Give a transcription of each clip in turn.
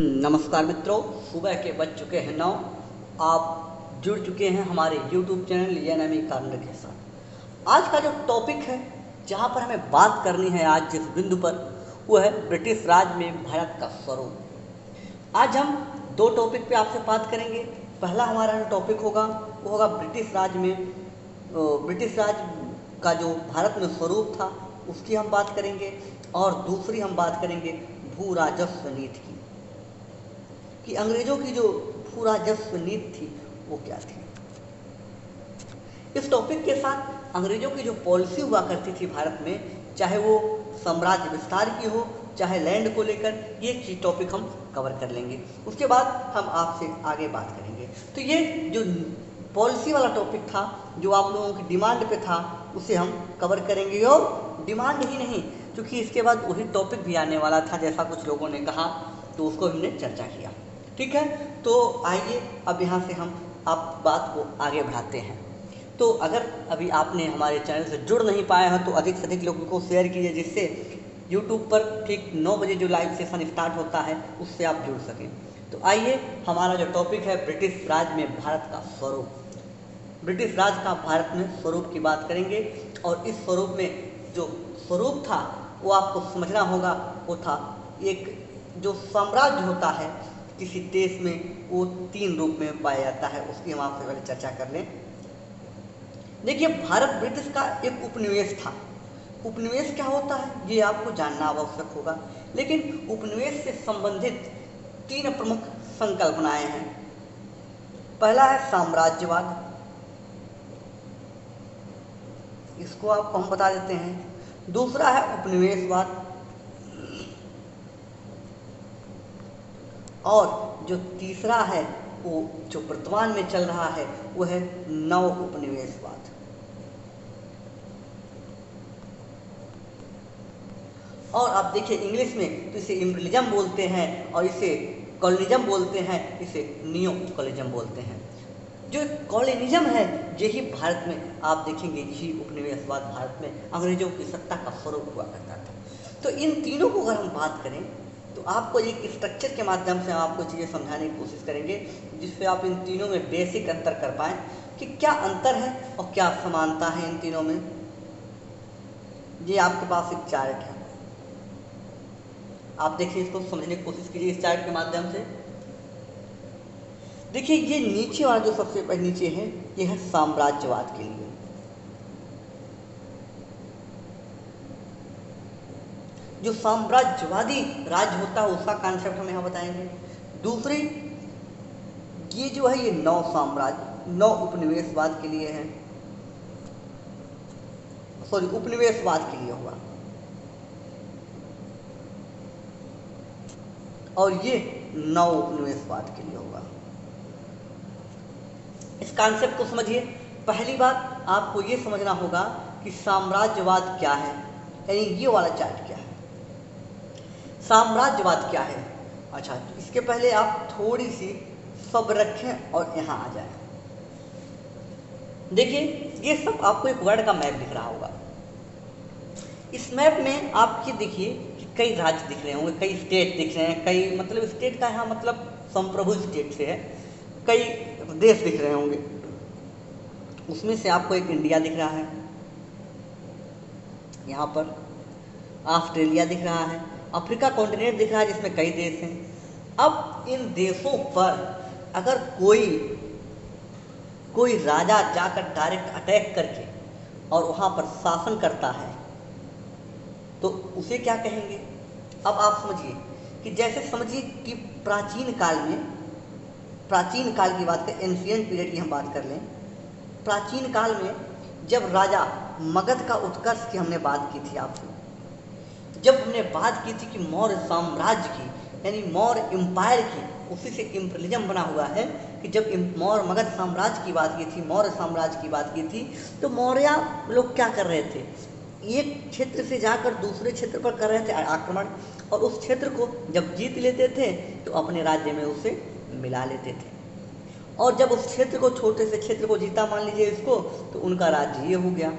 नमस्कार मित्रों, सुबह के बज चुके हैं 9। आप जुड़ चुके हैं हमारे YouTube चैनल एएनएमई कॉर्नर के साथ। आज का जो टॉपिक है, जहां पर हमें बात करनी है आज जिस बिंदु पर, वो है ब्रिटिश राज में भारत का स्वरूप। आज हम दो टॉपिक पे आपसे बात करेंगे। पहला हमारा जो टॉपिक होगा वो होगा ब्रिटिश राज का जो भारत में स्वरूप था उसकी हम बात करेंगे, और दूसरी हम बात करेंगे भू राजस्व नीति की, कि अंग्रेजों की जो भू राजस्व नीति थी वो क्या थी। इस टॉपिक के साथ अंग्रेजों की जो पॉलिसी हुआ करती थी भारत में, चाहे वो साम्राज्य विस्तार की हो, चाहे लैंड को लेकर, ये चीज टॉपिक हम कवर कर लेंगे। उसके बाद हम आपसे आगे बात करेंगे। तो ये जो पॉलिसी वाला टॉपिक था, जो आप लोगों की डिमांड पे था, उसे हम कवर करेंगे। और डिमांड ही नहीं, क्योंकि इसके बाद वही टॉपिक भी आने वाला था, जैसा कुछ लोगों ने कहा, तो उसको हमने चर्चा किया। ठीक है, तो आइए अब यहाँ से हम आप बात को आगे बढ़ाते हैं। तो अगर अभी आपने हमारे चैनल से जुड़ नहीं पाया है तो अधिक से अधिक लोगों को शेयर कीजिए, जिससे YouTube पर ठीक 9 बजे जो लाइव सेशन स्टार्ट होता है उससे आप जुड़ सकें। तो आइए, हमारा जो टॉपिक है ब्रिटिश राज में भारत का स्वरूप। ब्रिटिश राज का भारत में स्वरूप की बात करेंगे, और इस स्वरूप में जो स्वरूप था वो आपको समझना होगा। वो था एक जो साम्राज्य होता है किसी देश में, वो 3 रूप में पाया जाता है। उसकी हम आपसे पहले चर्चा कर लें। देखिए, भारत ब्रिटिश का एक उपनिवेश था। उपनिवेश क्या होता है ये आपको जानना आवश्यक होगा, लेकिन उपनिवेश से संबंधित 3 प्रमुख संकल्पनाएं हैं। पहला है साम्राज्यवाद, इसको आपको हम बता देते हैं। दूसरा है उपनिवेशवाद, और जो तीसरा है वो जो वर्तमान में चल रहा है वो है नव उपनिवेशवाद। और आप देखिए, इंग्लिश में तो इसे इम्पीरियलिज्म बोलते हैं, और इसे कॉलोनिज्म बोलते हैं, इसे नियो कॉलोनिज्म बोलते हैं। जो कॉलोनिज्म है यही भारत में आप देखेंगे, यही उपनिवेशवाद भारत में अंग्रेजों की सत्ता का स्वरूप हुआ करता था। तो इन तीनों को अगर हम बात करें तो आपको एक स्ट्रक्चर के माध्यम से हम आपको चीज़ें समझाने की कोशिश करेंगे, जिससे आप इन तीनों में बेसिक अंतर कर पाएँ कि क्या अंतर है और क्या समानता है इन तीनों में। ये आपके पास एक चार्ट है, आप देखिए, इसको समझने की कोशिश कीजिए इस चार्ट के माध्यम से। देखिए, ये नीचे वाला जो सबसे पहले नीचे है, ये है साम्राज्यवाद के लिए। जो साम्राज्यवादी राज्य होता है उसका कॉन्सेप्ट हम यहाँ बताएंगे। दूसरी, ये जो है ये नौ उपनिवेशवाद के लिए है, सॉरी उपनिवेशवाद के लिए होगा, और ये नौ उपनिवेशवाद के लिए होगा। इस कॉन्सेप्ट को समझिए। पहली बात आपको ये समझना होगा कि साम्राज्यवाद क्या है, यानी ये वाला चार्ट क्या है, साम्राज्यवाद क्या है। अच्छा, तो इसके पहले आप थोड़ी सी सब रखें और यहाँ आ जाए। देखिए, ये सब आपको एक वर्ल्ड का मैप दिख रहा होगा। इस मैप में आप ये देखिए कि कई राज्य दिख रहे होंगे, कई स्टेट दिख रहे हैं, कई मतलब स्टेट का यहाँ मतलब संप्रभु स्टेट से है, कई देश दिख रहे होंगे। उसमें से आपको एक इंडिया दिख रहा है, यहाँ पर ऑस्ट्रेलिया दिख रहा है, अफ्रीका कॉन्टिनेंट दिख रहा है जिसमें कई देश हैं। अब इन देशों पर अगर कोई राजा जाकर डायरेक्ट अटैक करके और वहाँ पर शासन करता है तो उसे क्या कहेंगे। अब आप समझिए कि जैसे समझिए कि प्राचीन काल की बात करें, एंशिएंट पीरियड की हम बात कर लें। प्राचीन काल में जब राजा मगध का उत्कर्ष की हमने बात की थी आपसे, जब हमने बात की थी कि मौर्य साम्राज्य की, यानी मौर्य एम्पायर की, उसी से इम्पीरियलिज्म बना हुआ है कि जब मगध साम्राज्य की बात की थी, मौर्य साम्राज्य की बात की थी, तो मौर्य लोग क्या कर रहे थे, एक क्षेत्र से जाकर दूसरे क्षेत्र पर कर रहे थे आक्रमण, और उस क्षेत्र को जब जीत लेते थे तो अपने राज्य में उसे मिला लेते थे। और जब उस क्षेत्र को, छोटे से क्षेत्र को जीता, मान लीजिए इसको, तो उनका राज्य ये हो गया,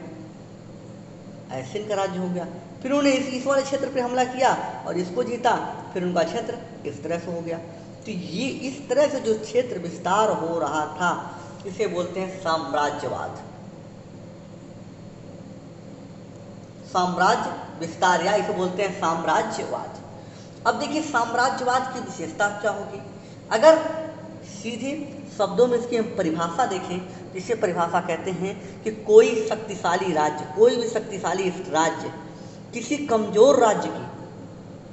ऐसे इनका राज्य हो गया। फिर उन्होंने इस वाले क्षेत्र पर हमला किया और इसको जीता, फिर उनका क्षेत्र इस तरह से हो गया। तो ये इस तरह से जो क्षेत्र विस्तार हो रहा था इसे बोलते हैं साम्राज्यवाद, साम्राज्य विस्तार, या इसे बोलते हैं साम्राज्यवाद। अब देखिए साम्राज्यवाद की विशेषता क्या होगी। अगर सीधे शब्दों में इसकी हम परिभाषा देखें, जिसे परिभाषा कहते हैं कि कोई शक्तिशाली राज्य, कोई भी शक्तिशाली राज्य किसी कमजोर राज्य की,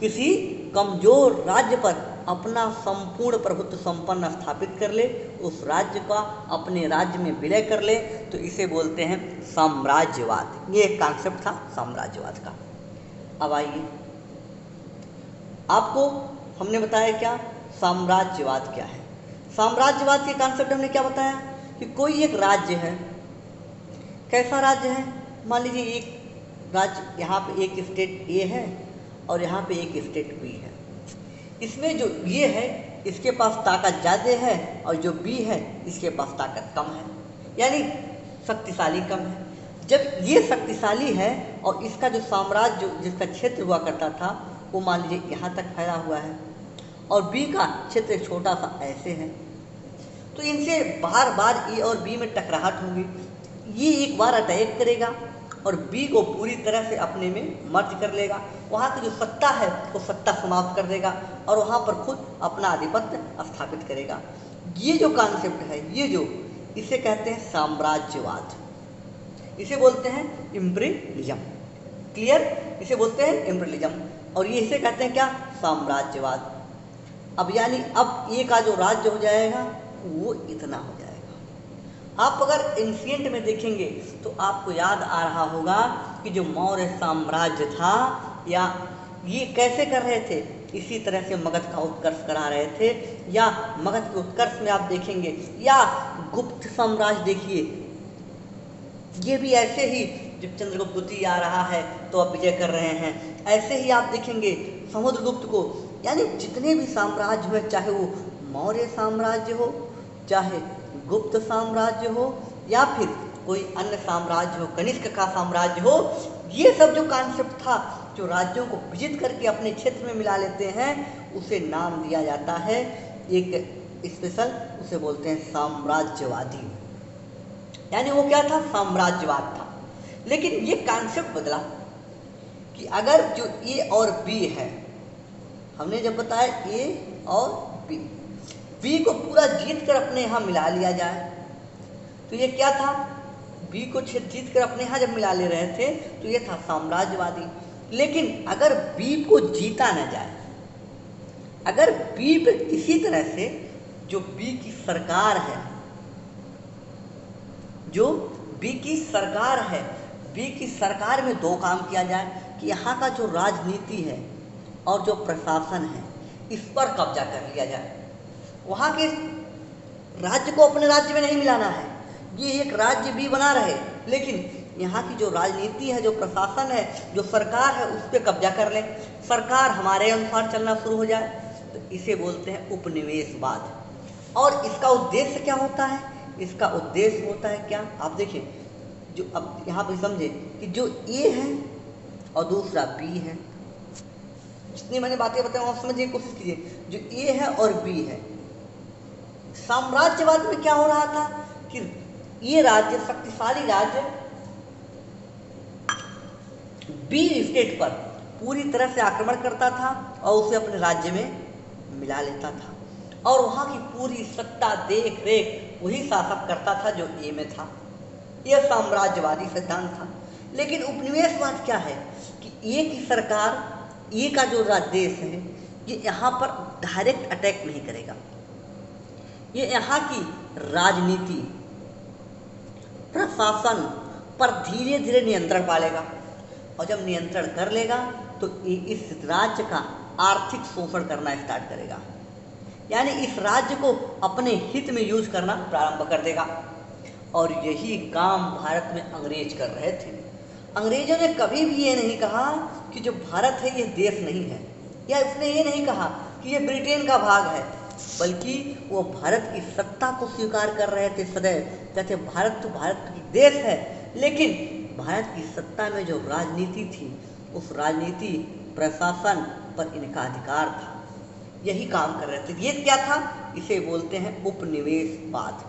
किसी कमजोर राज्य पर अपना संपूर्ण प्रभुत्व संपन्न स्थापित कर ले, उस राज्य का अपने राज्य में विलय कर ले, तो इसे बोलते हैं साम्राज्यवाद। ये एक कॉन्सेप्ट था साम्राज्यवाद का। अब आइए, आपको हमने बताया क्या साम्राज्यवाद क्या है। साम्राज्यवाद के कॉन्सेप्ट हमने क्या बताया कि कोई एक राज्य है। कैसा राज्य है? मान लीजिए एक राज्य, यहाँ पे एक स्टेट ए है और यहाँ पे एक स्टेट बी है। इसमें जो ये है इसके पास ताकत ज़्यादा है और जो बी है इसके पास ताकत कम है, यानी शक्तिशाली कम है। जब ये शक्तिशाली है और इसका जो साम्राज्य, जिसका क्षेत्र हुआ करता था, वो मान लीजिए यहाँ तक फैला हुआ है और बी का क्षेत्र छोटा सा ऐसे है, तो इनसे बार बार ए और बी में टकराहट होगी। ये एक बार अटैक करेगा और बी को पूरी तरह से अपने में मर्ज कर लेगा, वहाँ की जो सत्ता है वो सत्ता समाप्त कर देगा और वहाँ पर खुद अपना आधिपत्य स्थापित करेगा। ये जो कॉन्सेप्ट है, ये जो इसे कहते हैं साम्राज्यवाद, इसे बोलते हैं इम्पीरियलिज्म। क्लियर? इसे बोलते हैं इम्पीरियलिज्म और ये इसे कहते हैं क्या? साम्राज्यवाद। अब यानी अब ए का जो राज्य हो जाएगा वो इतना हो जाएगा। आप अगर एंशिएंट में देखेंगे तो आपको याद आ रहा होगा कि जो मौर्य साम्राज्य था, या ये कैसे कर रहे थे, इसी तरह से मगध का उत्कर्ष करा रहे थे। या मगध के उत्कर्ष में आप देखेंगे, या गुप्त साम्राज्य देखिए, ये भी ऐसे ही जब चंद्रगुप्त द्वितीय आ रहा है तो अब विजय कर रहे हैं, ऐसे ही आप देखेंगे समुद्रगुप्त को। यानी जितने भी साम्राज्य हुए, चाहे वो मौर्य साम्राज्य हो, चाहे गुप्त साम्राज्य हो, या फिर कोई अन्य साम्राज्य हो, कनिष्क का साम्राज्य हो, ये सब जो कॉन्सेप्ट था, जो राज्यों को विजित करके अपने क्षेत्र में मिला लेते हैं, उसे नाम दिया जाता है एक स्पेशल, उसे बोलते हैं साम्राज्यवादी। यानी वो क्या था? साम्राज्यवाद था। लेकिन ये कॉन्सेप्ट बदला कि अगर जो ए और बी है, हमने जब बताया ए और बी को पूरा जीत कर अपने यहाँ मिला लिया जाए, तो ये क्या था? बी को जीत कर अपने यहाँ जब मिला ले रहे थे तो ये था साम्राज्यवादी। लेकिन अगर बी को जीता न जाए, अगर बी पे इसी तरह से जो बी की सरकार है, जो बी की सरकार है, बी की सरकार में दो काम किया जाए कि यहाँ का जो राजनीति है और जो प्रशासन है, इस पर कब्जा कर लिया जाए। वहाँ के राज्य को अपने राज्य में नहीं मिलाना है, ये एक राज्य भी बना रहे, लेकिन यहाँ की जो राजनीति है, जो प्रशासन है, जो सरकार है, उस पर कब्जा कर लें, सरकार हमारे अनुसार चलना शुरू हो जाए, तो इसे बोलते हैं उपनिवेशवाद। और इसका उद्देश्य क्या होता है? इसका उद्देश्य होता है क्या? आप देखिए, जो अब यहाँ पे समझे कि जो ए है और दूसरा बी है, जितनी मैंने बातें बताई आप समझने की कोशिश कीजिए। जो ए है और बी है, साम्राज्यवाद में क्या हो रहा था कि ये राज्य, शक्तिशाली राज्य, बी स्टेट पर पूरी तरह से आक्रमण करता था और उसे अपने राज्य में मिला लेता था, और वहाँ की पूरी सत्ता, देख रेख वही शासक करता था जो ए में था। यह साम्राज्यवादी सिद्धांत था। लेकिन उपनिवेशवाद क्या है कि ए की सरकार, ए का जो देश है, ये यहाँ पर डायरेक्ट अटैक नहीं करेगा, ये यहाँ की राजनीति, प्रशासन पर धीरे धीरे नियंत्रण पालेगा, और जब नियंत्रण कर लेगा तो इस राज्य का आर्थिक शोषण करना स्टार्ट करेगा, यानी इस राज्य को अपने हित में यूज करना प्रारंभ कर देगा। और यही काम भारत में अंग्रेज कर रहे थे। अंग्रेजों ने कभी भी ये नहीं कहा कि जो भारत है ये देश नहीं है, या उसने ये नहीं कहा कि ये ब्रिटेन का भाग है, बल्कि वो भारत की सत्ता को स्वीकार कर रहे थे सदैव। कहते भारत तो भारत की देश है, लेकिन भारत की सत्ता में जो राजनीति थी, उस राजनीति, प्रशासन पर इनका अधिकार था। यही काम कर रहे थे। ये क्या था? इसे बोलते हैं उपनिवेशवाद।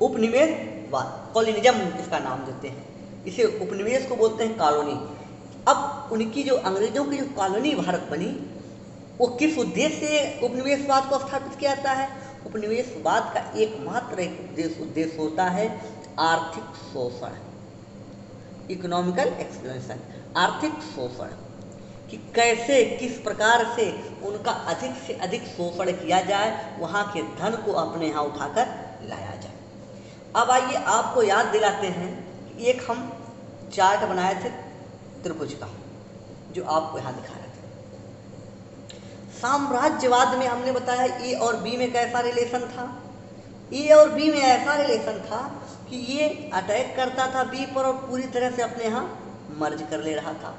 उपनिवेशवाद, कॉलोनिज्म इसका नाम देते हैं, इसे उपनिवेश को बोलते हैं कॉलोनी। अब उनकी जो अंग्रेजों की जो कॉलोनी भारत बनी, वो किस उद्देश्य से उपनिवेशवाद को स्थापित किया जाता है? उपनिवेशवाद का एकमात्र एक उद्देश्य होता है आर्थिक शोषण, इकोनॉमिकल एक्सपेंशन, आर्थिक शोषण, कि कैसे किस प्रकार से उनका अधिक से अधिक शोषण किया जाए, वहाँ के धन को अपने यहाँ उठाकर लाया जाए। अब आइए आपको याद दिलाते हैं कि एक हम चार्ट बनाए थे त्रिभुज का, जो आपको यहाँ दिखा रहे थे। साम्राज्यवाद में हमने बताया ए और बी में कैसा रिलेशन था? ए और बी में ऐसा रिलेशन था कि ये अटैक करता था बी पर और पूरी तरह से अपने यहाँ मर्ज कर ले रहा था।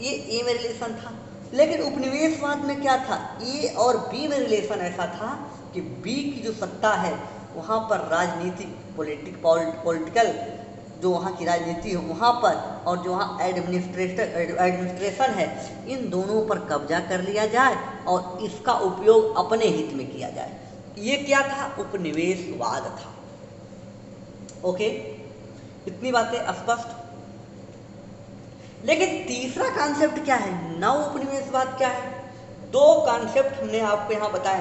ये ए में रिलेशन था। लेकिन उपनिवेशवाद में क्या था? ए और बी में रिलेशन ऐसा था कि बी की जो सत्ता है वहाँ पर राजनीतिक पॉलिटिकल जो वहाँ की राजनीति है वहाँ पर, और जो वहाँ एडमिनिस्ट्रेशन है, इन दोनों पर कब्जा कर लिया जाए और इसका उपयोग अपने हित में किया जाए। ये क्या था? उपनिवेशवाद था। ओके, इतनी बातें स्पष्ट। लेकिन तीसरा कॉन्सेप्ट क्या है? नव उपनिवेशवाद क्या है? दो कॉन्सेप्ट हमने आपको यहाँ बताए,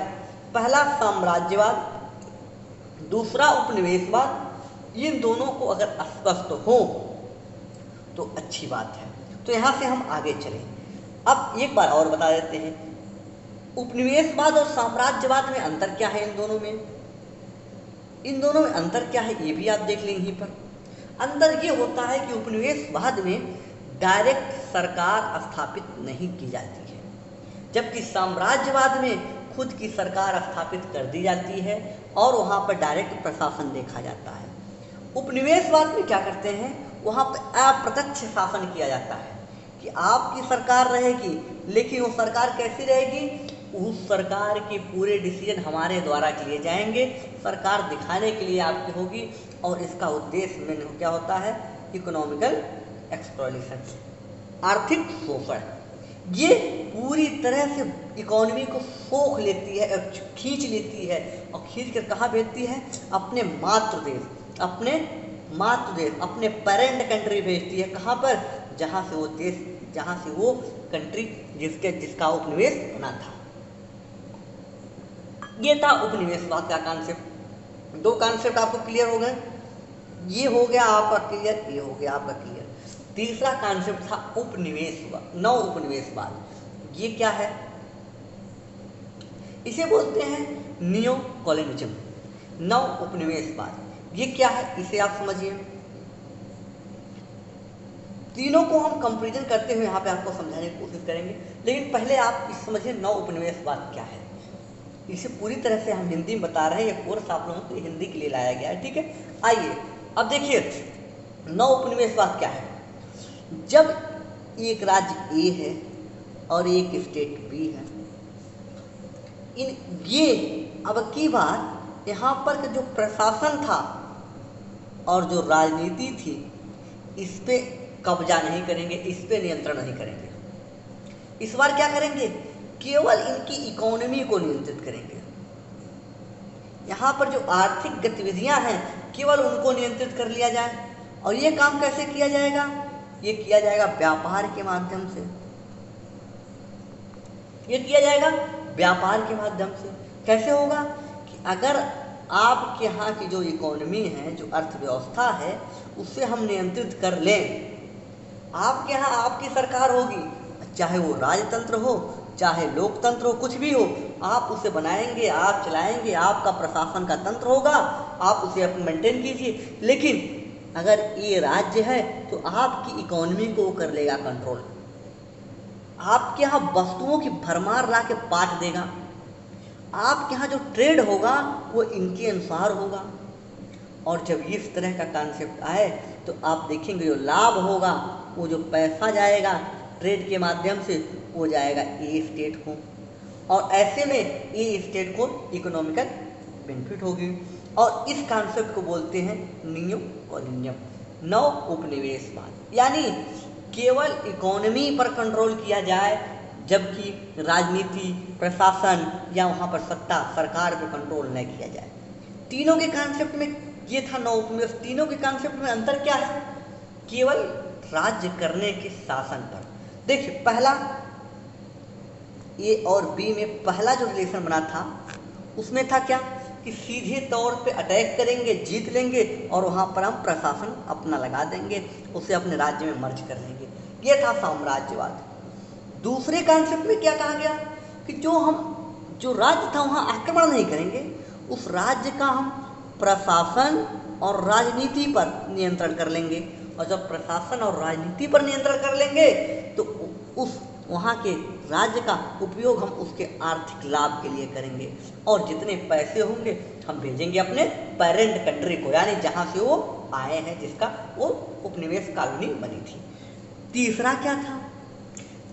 पहला साम्राज्यवाद, दूसरा उपनिवेशवाद। इन दोनों को अगर स्पष्ट हो तो अच्छी बात है। तो यहाँ से हम आगे चलें। अब एक बार और बता देते हैं, उपनिवेशवाद और साम्राज्यवाद में अंतर क्या है? इन दोनों में अंतर क्या है ये भी आप देख लें। यहीं पर अंतर ये होता है कि उपनिवेशवाद में डायरेक्ट सरकार स्थापित नहीं की जाती है, जबकि साम्राज्यवाद में खुद की सरकार स्थापित कर दी जाती है और वहाँ पर डायरेक्ट प्रशासन देखा जाता है। उपनिवेशवाद में क्या करते हैं? वहाँ पर अप्रत्यक्ष शासन किया जाता है कि आपकी सरकार रहेगी, लेकिन वो सरकार कैसी रहेगी? उस सरकार के पूरे डिसीजन हमारे द्वारा लिए जाएंगे, सरकार दिखाने के लिए आपकी होगी, और इसका उद्देश्य में क्या होता है? इकोनॉमिकल एक्सप्लॉयटेशन, आर्थिक शोषण। ये पूरी तरह से इकोनॉमी को सोख लेती है, खींच लेती है, और खींच कर कहाँ भेजती है? अपने मातृ देश, अपने पेरेंट कंट्री भेजती है। कहाँ पर? जहाँ से वो देश, जहाँ से वो कंट्री जिसका उपनिवेश बना था। ये था उपनिवेशवाद का कॉन्सेप्ट। दो कॉन्सेप्ट आपको क्लियर हो गए। ये हो गया आपका क्लियर, ये हो गया आपका क्लियर। तीसरा कॉन्सेप्ट था उपनिवेशवाद, नव उपनिवेशवाद। ये क्या है? इसे बोलते हैं नियो कॉलोनिज्म, नव उपनिवेशवाद। ये क्या है इसे आप समझिए। तीनों को हम कंपैरिजन करते हुए यहाँ पे आपको समझाने की कोशिश करेंगे, लेकिन पहले आप इस समझिए नव उपनिवेशवाद क्या है। इसे पूरी तरह से हम हिंदी में बता रहे हैं, ये कोर्स आप लोगों को हिंदी के लिए लाया गया है, ठीक है। आइए अब देखिए नव उपनिवेशवाद क्या है। जब एक राज्य ए है और एक स्टेट बी है, ये अब की बार यहाँ पर जो प्रशासन था और जो राजनीति थी, इस पे कब्जा नहीं करेंगे, इस पे नियंत्रण नहीं करेंगे। इस बार क्या करेंगे? केवल इनकी इकोनॉमी को नियंत्रित करेंगे। यहाँ पर जो आर्थिक गतिविधियां हैं केवल उनको नियंत्रित कर लिया जाए। और ये काम कैसे किया जाएगा? ये किया जाएगा व्यापार के माध्यम से। ये किया जाएगा व्यापार के माध्यम से। कैसे होगा? कि अगर आपके यहाँ की जो इकोनॉमी है, जो अर्थव्यवस्था है, उससे हम नियंत्रित कर लें, आपके यहाँ आपकी सरकार होगी, चाहे वो राजतंत्र हो चाहे लोकतंत्र हो, कुछ भी हो, आप उसे बनाएंगे, आप चलाएंगे, आपका प्रशासन का तंत्र होगा, आप उसे मेंटेन कीजिए। लेकिन अगर ये राज्य है तो आपकी इकोनॉमी को कर लेगा कंट्रोल, आपके यहाँ वस्तुओं की भरमार ला के बांट देगा, आपके यहाँ जो ट्रेड होगा वो इनके अनुसार होगा। और जब इस तरह का कॉन्सेप्ट आए तो आप देखेंगे जो लाभ होगा, वो जो पैसा जाएगा ट्रेड के माध्यम से, वो जाएगा ए स्टेट को, और ऐसे में ए स्टेट को इकोनॉमिकल बेनिफिट होगी। और इस कॉन्सेप्ट को बोलते हैं नियो कॉलोनिज्म, नव उपनिवेशवाद। यानी केवल इकोनॉमी पर कंट्रोल किया जाए, जबकि राजनीति, प्रशासन या वहाँ पर सत्ता, सरकार पे कंट्रोल न किया जाए। तीनों के कॉन्सेप्ट में ये था 9 उपनिवेश। तीनों के कॉन्सेप्ट में अंतर क्या है? केवल राज्य करने के शासन पर। देखिए पहला ए और बी में पहला जो रिलेशन बना था उसमें था क्या कि सीधे तौर पे अटैक करेंगे, जीत लेंगे और वहाँ पर हम प्रशासन अपना लगा देंगे, उसे अपने राज्य में मर्ज कर लेंगे। ये था साम्राज्यवाद। दूसरे कॉन्सेप्ट में क्या कहा गया कि जो राज्य था वहाँ आक्रमण नहीं करेंगे, उस राज्य का हम प्रशासन और राजनीति पर नियंत्रण कर लेंगे, और जब प्रशासन और राजनीति पर नियंत्रण कर लेंगे तो उस वहाँ के राज्य का उपयोग हम उसके आर्थिक लाभ के लिए करेंगे, और जितने पैसे होंगे हम भेजेंगे अपने पेरेंट कंट्री को, यानी जहाँ से वो आए हैं, जिसका वो उपनिवेश कॉलोनी बनी थी। तीसरा क्या था?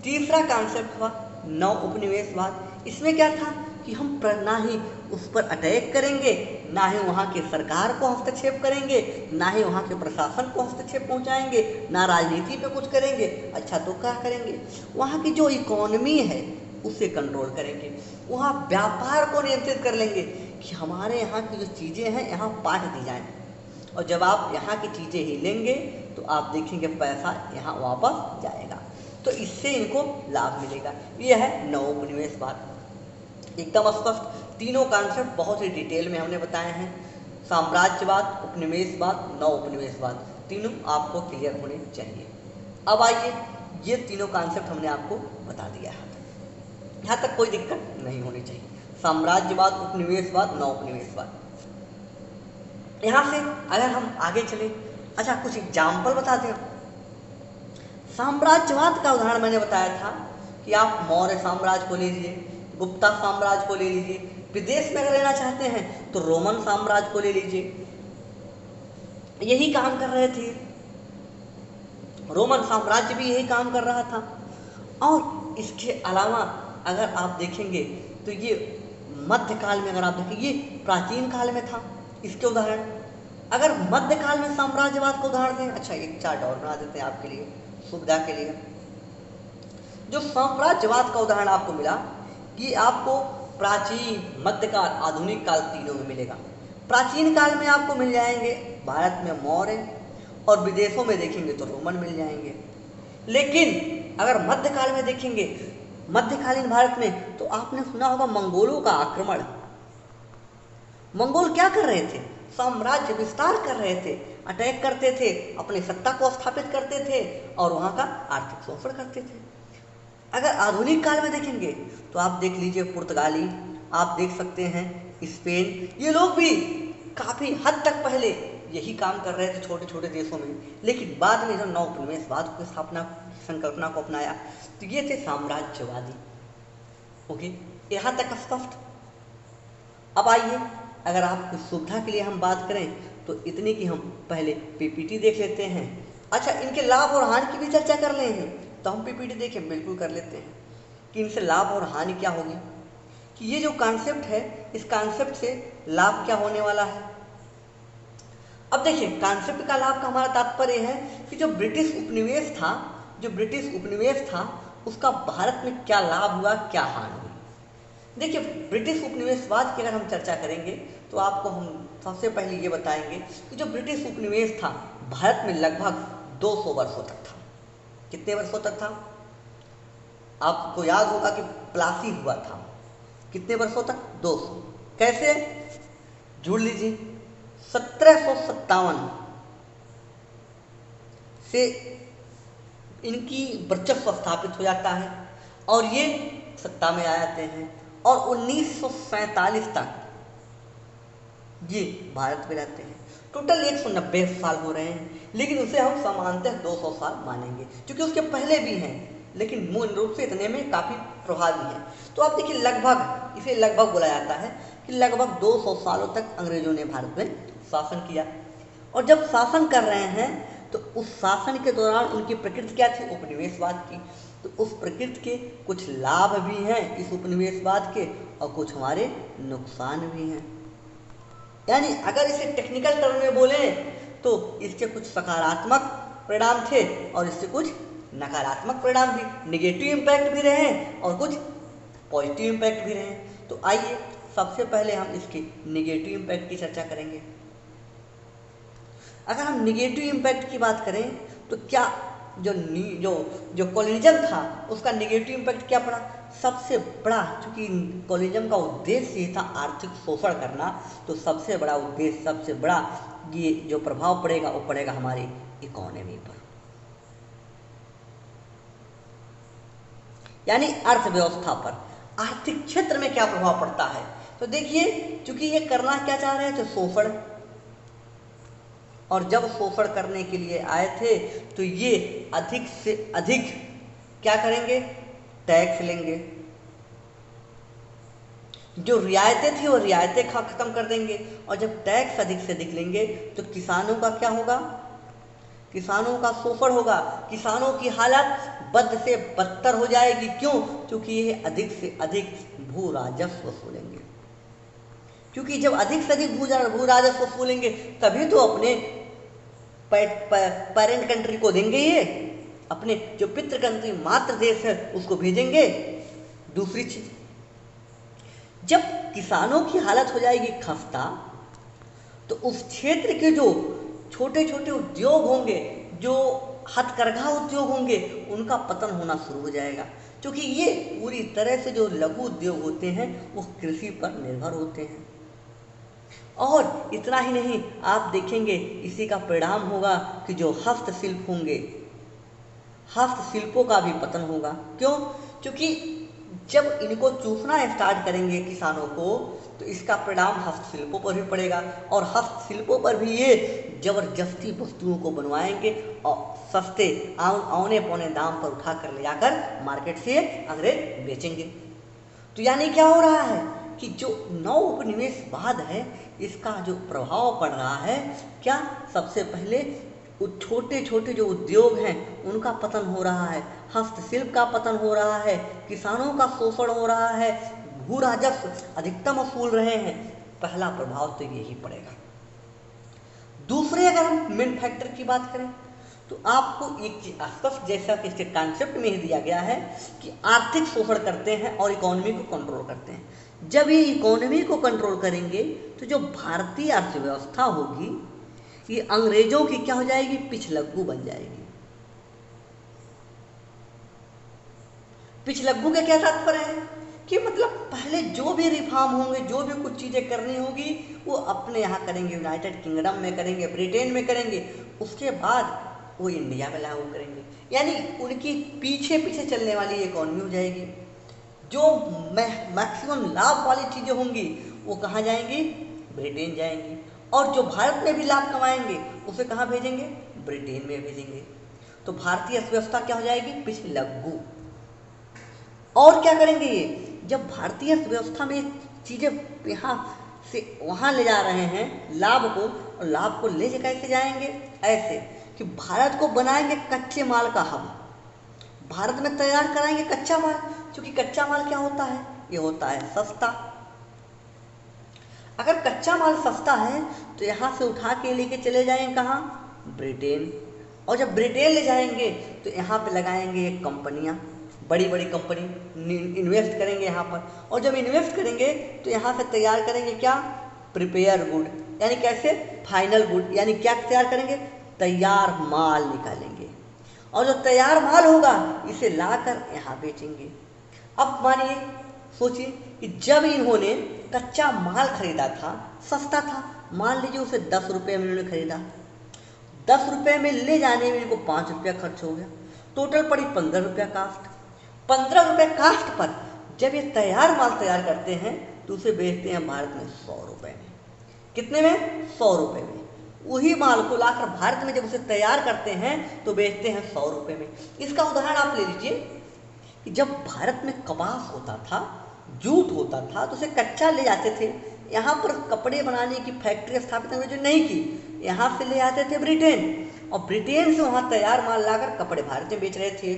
तीसरा कॉन्सेप्ट हुआ 9 उपनिवेशवाद। इसमें क्या था कि हम ना ही उस पर अटैक करेंगे, ना ही वहाँ के सरकार को हस्तक्षेप करेंगे, ना ही वहाँ के प्रशासन को हस्तक्षेप पहुँचाएंगे, ना राजनीति पे कुछ करेंगे। अच्छा तो क्या करेंगे? वहाँ की जो इकोनॉमी है उसे कंट्रोल करेंगे, वहाँ व्यापार को नियंत्रित कर लेंगे कि हमारे यहाँ की जो चीज़ें हैं यहाँ बांट दी जाएँ, और जब आप यहाँ की चीज़ें ही लेंगे तो आप देखेंगे पैसा यहाँ वापस जाएगा, तो इससे इनको लाभ मिलेगा। यह है 9 उपनिवेशवाद। एकदम स्पष्ट तीनों कॉन्सेप्ट बहुत ही डिटेल में हमने बताए हैं। साम्राज्यवाद, उपनिवेशवाद, 9 उपनिवेशवाद, तीनों आपको क्लियर होने चाहिए। अब आइए, ये तीनों कॉन्सेप्ट हमने आपको बता दिया है, यहाँ तक कोई दिक्कत नहीं होनी चाहिए। साम्राज्यवाद, उपनिवेशवाद, 9 उपनिवेशवाद। यहाँ से अगर हम आगे चले, अच्छा कुछ एग्जाम्पल बता दें। साम्राज्यवाद का उदाहरण मैंने बताया था कि आप मौर्य साम्राज्य को ले लीजिए, गुप्ता साम्राज्य को ले लीजिए, विदेश में अगर रहना चाहते हैं तो रोमन साम्राज्य को ले लीजिए। यही काम कर रहे थे, रोमन साम्राज्य भी यही काम कर रहा था। और इसके अलावा अगर आप देखेंगे तो ये मध्यकाल में, अगर आप देखेंगे ये प्राचीन काल में था। इसके उदाहरण, अगर मध्यकाल में साम्राज्यवाद का उदाहरण दें, अच्छा एक चार्ट और बना देते हैं आपके लिए सुविधा के लिए। जो साम्राज्यवाद का उदाहरण आपको मिला कि आपको प्राचीन, मध्यकाल, आधुनिक काल तीनों में मिलेगा। प्राचीन काल में आपको मिल जाएंगे भारत में मौर्य, और विदेशों में देखेंगे तो रोमन मिल जाएंगे। लेकिन अगर मध्यकाल में देखेंगे, मध्यकालीन भारत में, तो आपने सुना होगा मंगोलों का आक्रमण। मंगोल क्या कर रहे थे? साम्राज्य विस्तार कर रहे थे, अटैक करते थे, अपनी सत्ता को स्थापित करते थे और वहाँ का आर्थिक शोषण करते थे। अगर आधुनिक काल में देखेंगे तो आप देख लीजिए पुर्तगाली, आप देख सकते हैं स्पेन, ये लोग भी काफ़ी हद तक पहले यही काम कर रहे थे छोटे छोटे देशों में, लेकिन बाद में जब 9 उपनिवेशवाद की स्थापना, संकल्पना को अपनाया तो ये थे साम्राज्यवादी। ओके, यहाँ तक स्पष्ट। अब आइए, अगर आपकी सुविधा के लिए हम बात करें तो इतनी कि हम पहले पीपीटी देख लेते हैं। अच्छा, इनके लाभ और हानि की भी चर्चा कर लेंगे, तो हम पीपीटी देखें, बिल्कुल कर लेते हैं कि इनसे लाभ और हानि क्या होगी, कि ये जो कॉन्सेप्ट है, इस कॉन्सेप्ट से लाभ क्या होने वाला है। अब देखिए, कॉन्सेप्ट का लाभ का हमारा तात्पर्य है कि जो ब्रिटिश उपनिवेश था उसका भारत में क्या लाभ हुआ, क्या हानि हुई। देखिए, ब्रिटिश उपनिवेशवाद की अगर हम चर्चा करेंगे तो आपको हम सबसे पहले ये बताएंगे कि जो ब्रिटिश उपनिवेश था भारत में लगभग 200 वर्षों तक था। कितने वर्षों तक था? आपको याद होगा कि प्लासी हुआ था। कितने वर्षों तक? 200। कैसे? जोड़ लीजिए, 1757 से इनकी वर्चस्व स्थापित हो जाता है और ये सत्ता में आ जाते हैं, और 1947 तक ये भारत में रहते हैं। टोटल 190 साल हो रहे हैं, लेकिन उसे हम सामान्यतः 200 साल मानेंगे, क्योंकि उसके पहले भी हैं, लेकिन मूल रूप से इतने में काफ़ी प्रभावी है। तो आप देखिए, लगभग, इसे लगभग बोला जाता है कि लगभग 200 सालों तक अंग्रेजों ने भारत में शासन किया। और जब शासन कर रहे हैं तो उस शासन के दौरान उनकी प्रकृति क्या थी? उपनिवेशवाद की। तो उस प्रकृति के कुछ लाभ भी हैं इस उपनिवेशवाद के, और कुछ हमारे नुकसान भी हैं। यानी अगर इसे टेक्निकल टर्म में बोलें तो इसके कुछ सकारात्मक परिणाम थे और इससे कुछ नकारात्मक परिणाम भी, निगेटिव इम्पैक्ट भी रहे हैं और कुछ पॉजिटिव इम्पैक्ट भी रहे हैं। तो आइए सबसे पहले हम इसके निगेटिव इम्पैक्ट की चर्चा करेंगे। अगर हम निगेटिव इम्पैक्ट की बात करें तो क्या जो जो जो कॉलोनिज्म था उसका निगेटिव इम्पैक्ट क्या पड़ा? सबसे बड़ा, क्योंकि कॉलोनिज्म का उद्देश्य ये था आर्थिक शोषण करना, तो सबसे बड़ा उद्देश्य, सबसे बड़ा ये जो प्रभाव पड़ेगा वो पड़ेगा हमारी इकोनॉमी पर, यानी अर्थव्यवस्था पर। आर्थिक क्षेत्र में क्या प्रभाव पड़ता है? तो देखिए, क्योंकि ये करना क्या चाह रहे थे? शोषण। और जब शोषण करने के लिए आए थे तो ये अधिक से अधिक क्या करेंगे? टैक्स लेंगे। जो रियायतें थी वो रियायतें खत्म कर देंगे। और जब टैक्स अधिक से अधिक लेंगे तो किसानों का क्या होगा? किसानों का शोषण होगा। किसानों की हालत बद से बदतर हो जाएगी। क्यों? क्योंकि ये अधिक से अधिक भू राजस्व वसूलेंगे। क्योंकि जब अधिक से अधिक भू राजस्व वसूलेंगे तभी तो अपने पेरेंट कंट्री को देंगे, ये अपने जो पितृ कंट्री मातृ देश है उसको भेजेंगे। दूसरी चीज, जब किसानों की हालत हो जाएगी खस्ता तो उस क्षेत्र के जो छोटे छोटे उद्योग होंगे, जो हथकरघा उद्योग होंगे, उनका पतन होना शुरू हो जाएगा। क्योंकि ये पूरी तरह से जो लघु उद्योग होते हैं वो कृषि पर निर्भर होते हैं। और इतना ही नहीं, आप देखेंगे इसी का परिणाम होगा कि जो हस्तशिल्प होंगे, हस्तशिल्पों का भी पतन होगा। क्यों? क्योंकि जब इनको चूसना स्टार्ट करेंगे किसानों को तो इसका परिणाम हस्तशिल्पों पर भी पड़ेगा। और हस्तशिल्पों पर भी ये जबरदस्ती वस्तुओं को बनवाएंगे और सस्ते औने पौने दाम पर उठा कर ले जाकर मार्केट से अंग्रेज बेचेंगे। तो यानी क्या हो रहा है कि जो नव उपनिवेशवाद है इसका जो प्रभाव पड़ रहा है, क्या? सबसे पहले छोटे छोटे जो उद्योग हैं उनका पतन हो रहा है, हस्तशिल्प का पतन हो रहा है, किसानों का शोषण हो रहा है, भू राजस्व अधिकतम वसूल रहे हैं। पहला प्रभाव तो यही पड़ेगा। दूसरे, अगर हम मेन फैक्टर की बात करें तो आपको एक चीज स्पष्ट, जैसा कि इसके कॉन्सेप्ट में ही दिया गया है कि आर्थिक शोषण करते हैं और इकोनॉमी को कंट्रोल करते हैं। जब ये इकोनॉमी को कंट्रोल करेंगे तो जो भारतीय अर्थव्यवस्था होगी ये अंग्रेजों की क्या हो जाएगी? पिछलग्गू बन जाएगी। पिछलग्गू का क्या तात्पर्य है कि मतलब पहले जो भी रिफॉर्म होंगे, जो भी कुछ चीजें करनी होगी वो अपने यहाँ करेंगे, यूनाइटेड किंगडम में करेंगे, ब्रिटेन में करेंगे, उसके बाद वो इंडिया में लागू करेंगे। यानी उनकी पीछे पीछे चलने वाली इकोनॉमी हो जाएगी। जो मैक्सिमम लाभ वाली चीजें होंगी वो कहाँ जाएंगी? ब्रिटेन जाएंगी। और जो भारत में भी लाभ कमाएंगे उसे कहाँ भेजेंगे? ब्रिटेन में भेजेंगे। तो भारतीय अर्थव्यवस्था क्या हो जाएगी? पिछलग्गू। और क्या करेंगे ये? जब भारतीय अर्थव्यवस्था में चीजें यहाँ से वहाँ ले जा रहे हैं लाभ को, और लाभ को ले कैसे जाएंगे? ऐसे कि भारत को बनाएंगे कच्चे माल का हब, भारत में तैयार कराएंगे कच्चा माल। क्योंकि कच्चा माल क्या होता है? ये होता है सस्ता। अगर कच्चा माल सस्ता है तो यहाँ से उठा के लेके चले जाएंगे कहाँ? ब्रिटेन। और जब ब्रिटेन ले जाएंगे तो यहाँ पे लगाएंगे एक कंपनियाँ, बड़ी बड़ी कंपनी इन्वेस्ट करेंगे यहाँ पर। और जब इन्वेस्ट करेंगे तो यहाँ से तैयार करेंगे क्या? Prepare good. यानी कैसे? Final good. यानी क्या तैयार करेंगे? तैयार माल निकालेंगे। और जो तैयार माल होगा इसे लाकर यहाँ बेचेंगे। अब मानिए, सोचिए कि जब इन्होंने कच्चा माल खरीदा था, सस्ता था, मान लीजिए उसे 10 रुपये में इन्होंने खरीदा, 10 रुपये में ले जाने में इनको 5 रुपया खर्च हो गया, टोटल पड़ी 15 रुपया कास्ट। 15 रुपये कास्ट पर जब ये तैयार माल तैयार करते हैं तो उसे बेचते हैं भारत में 100 रुपये में। कितने में? 100 रुपये में। वही माल को लाकर भारत में जब उसे तैयार करते हैं तो बेचते हैं 100 रुपये में। इसका उदाहरण आप ले लीजिए कि जब भारत में कपास होता था, जूट होता था, तो उसे कच्चा ले जाते थे, यहाँ पर कपड़े बनाने की फैक्ट्री स्थापित जो नहीं की, यहाँ से ले आते थे ब्रिटेन, और ब्रिटेन से वहाँ तैयार माल लाकर कपड़े भारत में बेच रहे थे।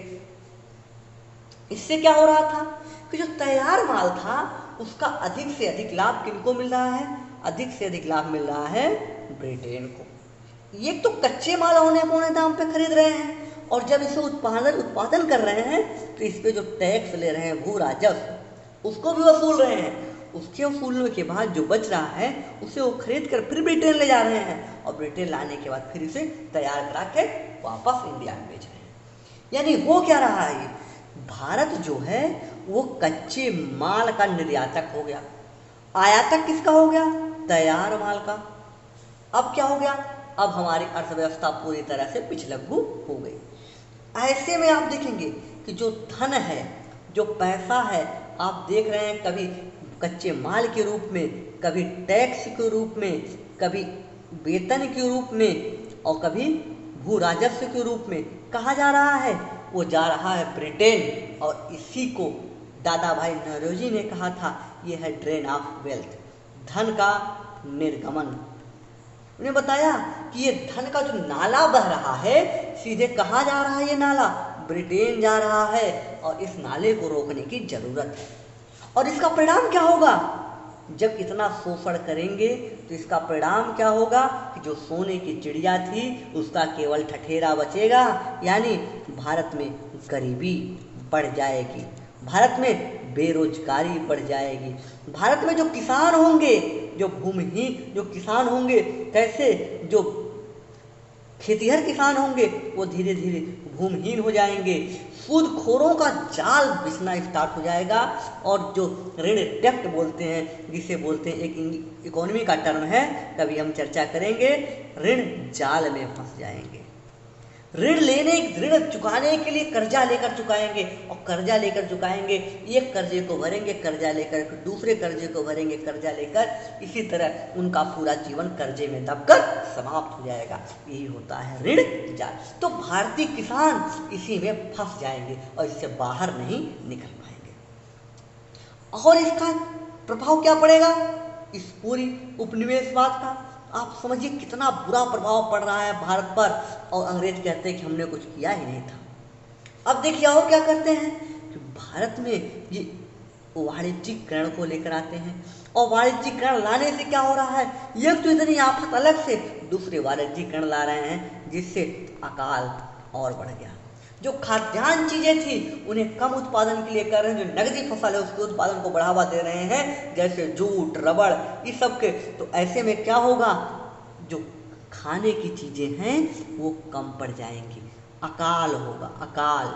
इससे क्या हो रहा था कि जो तैयार माल था उसका अधिक से अधिक लाभ किनको मिल रहा है? अधिक से अधिक लाभ मिल रहा है ब्रिटेन को। ये तो कच्चे माल औने पौने दाम पे खरीद रहे हैं और जब इसे उत्पादन कर रहे हैं तो इस पे जो टैक्स ले रहे हैं, भू राजस्व, उसको भी वसूल रहे हैं। उसके वसूलने के बाद जो बच रहा है उसे वो खरीद कर फिर ब्रिटेन ले जा रहे हैं, और ब्रिटेन लाने के बाद फिर इसे तैयार करा के वापस इंडिया में बेच रहे हैं। यानी हो क्या रहा है, ये भारत जो है वो कच्चे माल का निर्यातक हो गया, आयातक किसका हो गया, तैयार माल का। अब क्या हो गया, अब हमारी अर्थव्यवस्था पूरी तरह से पिछलग्गू हो गई। ऐसे में आप देखेंगे कि जो धन है, जो पैसा है, आप देख रहे हैं कभी कच्चे माल के रूप में, कभी टैक्स के रूप में, कभी वेतन के रूप में, और कभी भू राजस्व के रूप में कहा जा रहा है, वो जा रहा है ब्रिटेन। और इसी को दादा भाई नौरोजी ने कहा था, ये है ड्रेन ऑफ वेल्थ, धन का निर्गमन। उन्हें बताया कि ये धन का जो नाला बह रहा है, सीधे कहाँ जा रहा है, ये नाला ब्रिटेन जा रहा है, और इस नाले को रोकने की जरूरत है। और इसका परिणाम क्या होगा, जब इतना शोषण करेंगे तो इसका परिणाम क्या होगा कि जो सोने की चिड़िया थी उसका केवल ठठेरा बचेगा, यानी भारत में गरीबी बढ़ जाएगी, भारत में बेरोजगारी बढ़ जाएगी, भारत में जो किसान होंगे, जो भूमिहीन जो किसान होंगे, कैसे जो खेतिहर किसान होंगे, वो धीरे धीरे भूमिहीन हो जाएंगे, सूदखोरों का जाल बिछना स्टार्ट हो जाएगा, और जो ऋण डेप्ट बोलते हैं, जिसे बोलते हैं, एक इकोनॉमी का टर्म है, कभी हम चर्चा करेंगे, ऋण जाल में फंस जाएंगे। ऋण चुकाने के लिए कर्जा लेकर चुकाएंगे, और कर्जा लेकर चुकाएंगे, एक कर्जे को भरेंगे, कर्जा लेकर फिर दूसरे कर्जे को भरेंगे, कर्जा लेकर, इसी तरह उनका पूरा जीवन कर्जे में दबकर समाप्त हो जाएगा। यही होता है ऋण जाल। तो भारतीय किसान इसी में फंस जाएंगे और इससे बाहर नहीं निकल पाएंगे। और इसका प्रभाव क्या पड़ेगा इस पूरी उपनिवेशवाद का, आप समझिए कितना बुरा प्रभाव पड़ रहा है भारत पर। और अंग्रेज कहते हैं कि हमने कुछ किया ही नहीं था। अब देखिए और क्या करते हैं कि भारत में ये वाणिज्यिकरण को लेकर आते हैं, और वाणिज्यिकरण लाने से क्या हो रहा है, एक तो इतनी आफत अलग से दूसरे वाणिज्यिकरण ला रहे हैं, जिससे अकाल और बढ़ गया। जो खाद्यान्न चीजें थी उन्हें कम उत्पादन के लिए कर रहे हैं, जो नगदी फसल है उसके उत्पादन को बढ़ावा दे रहे हैं, जैसे जूट, रबड़, इस सब के। तो ऐसे में क्या होगा, जो खाने की चीजें हैं वो कम पड़ जाएंगी, अकाल होगा, अकाल।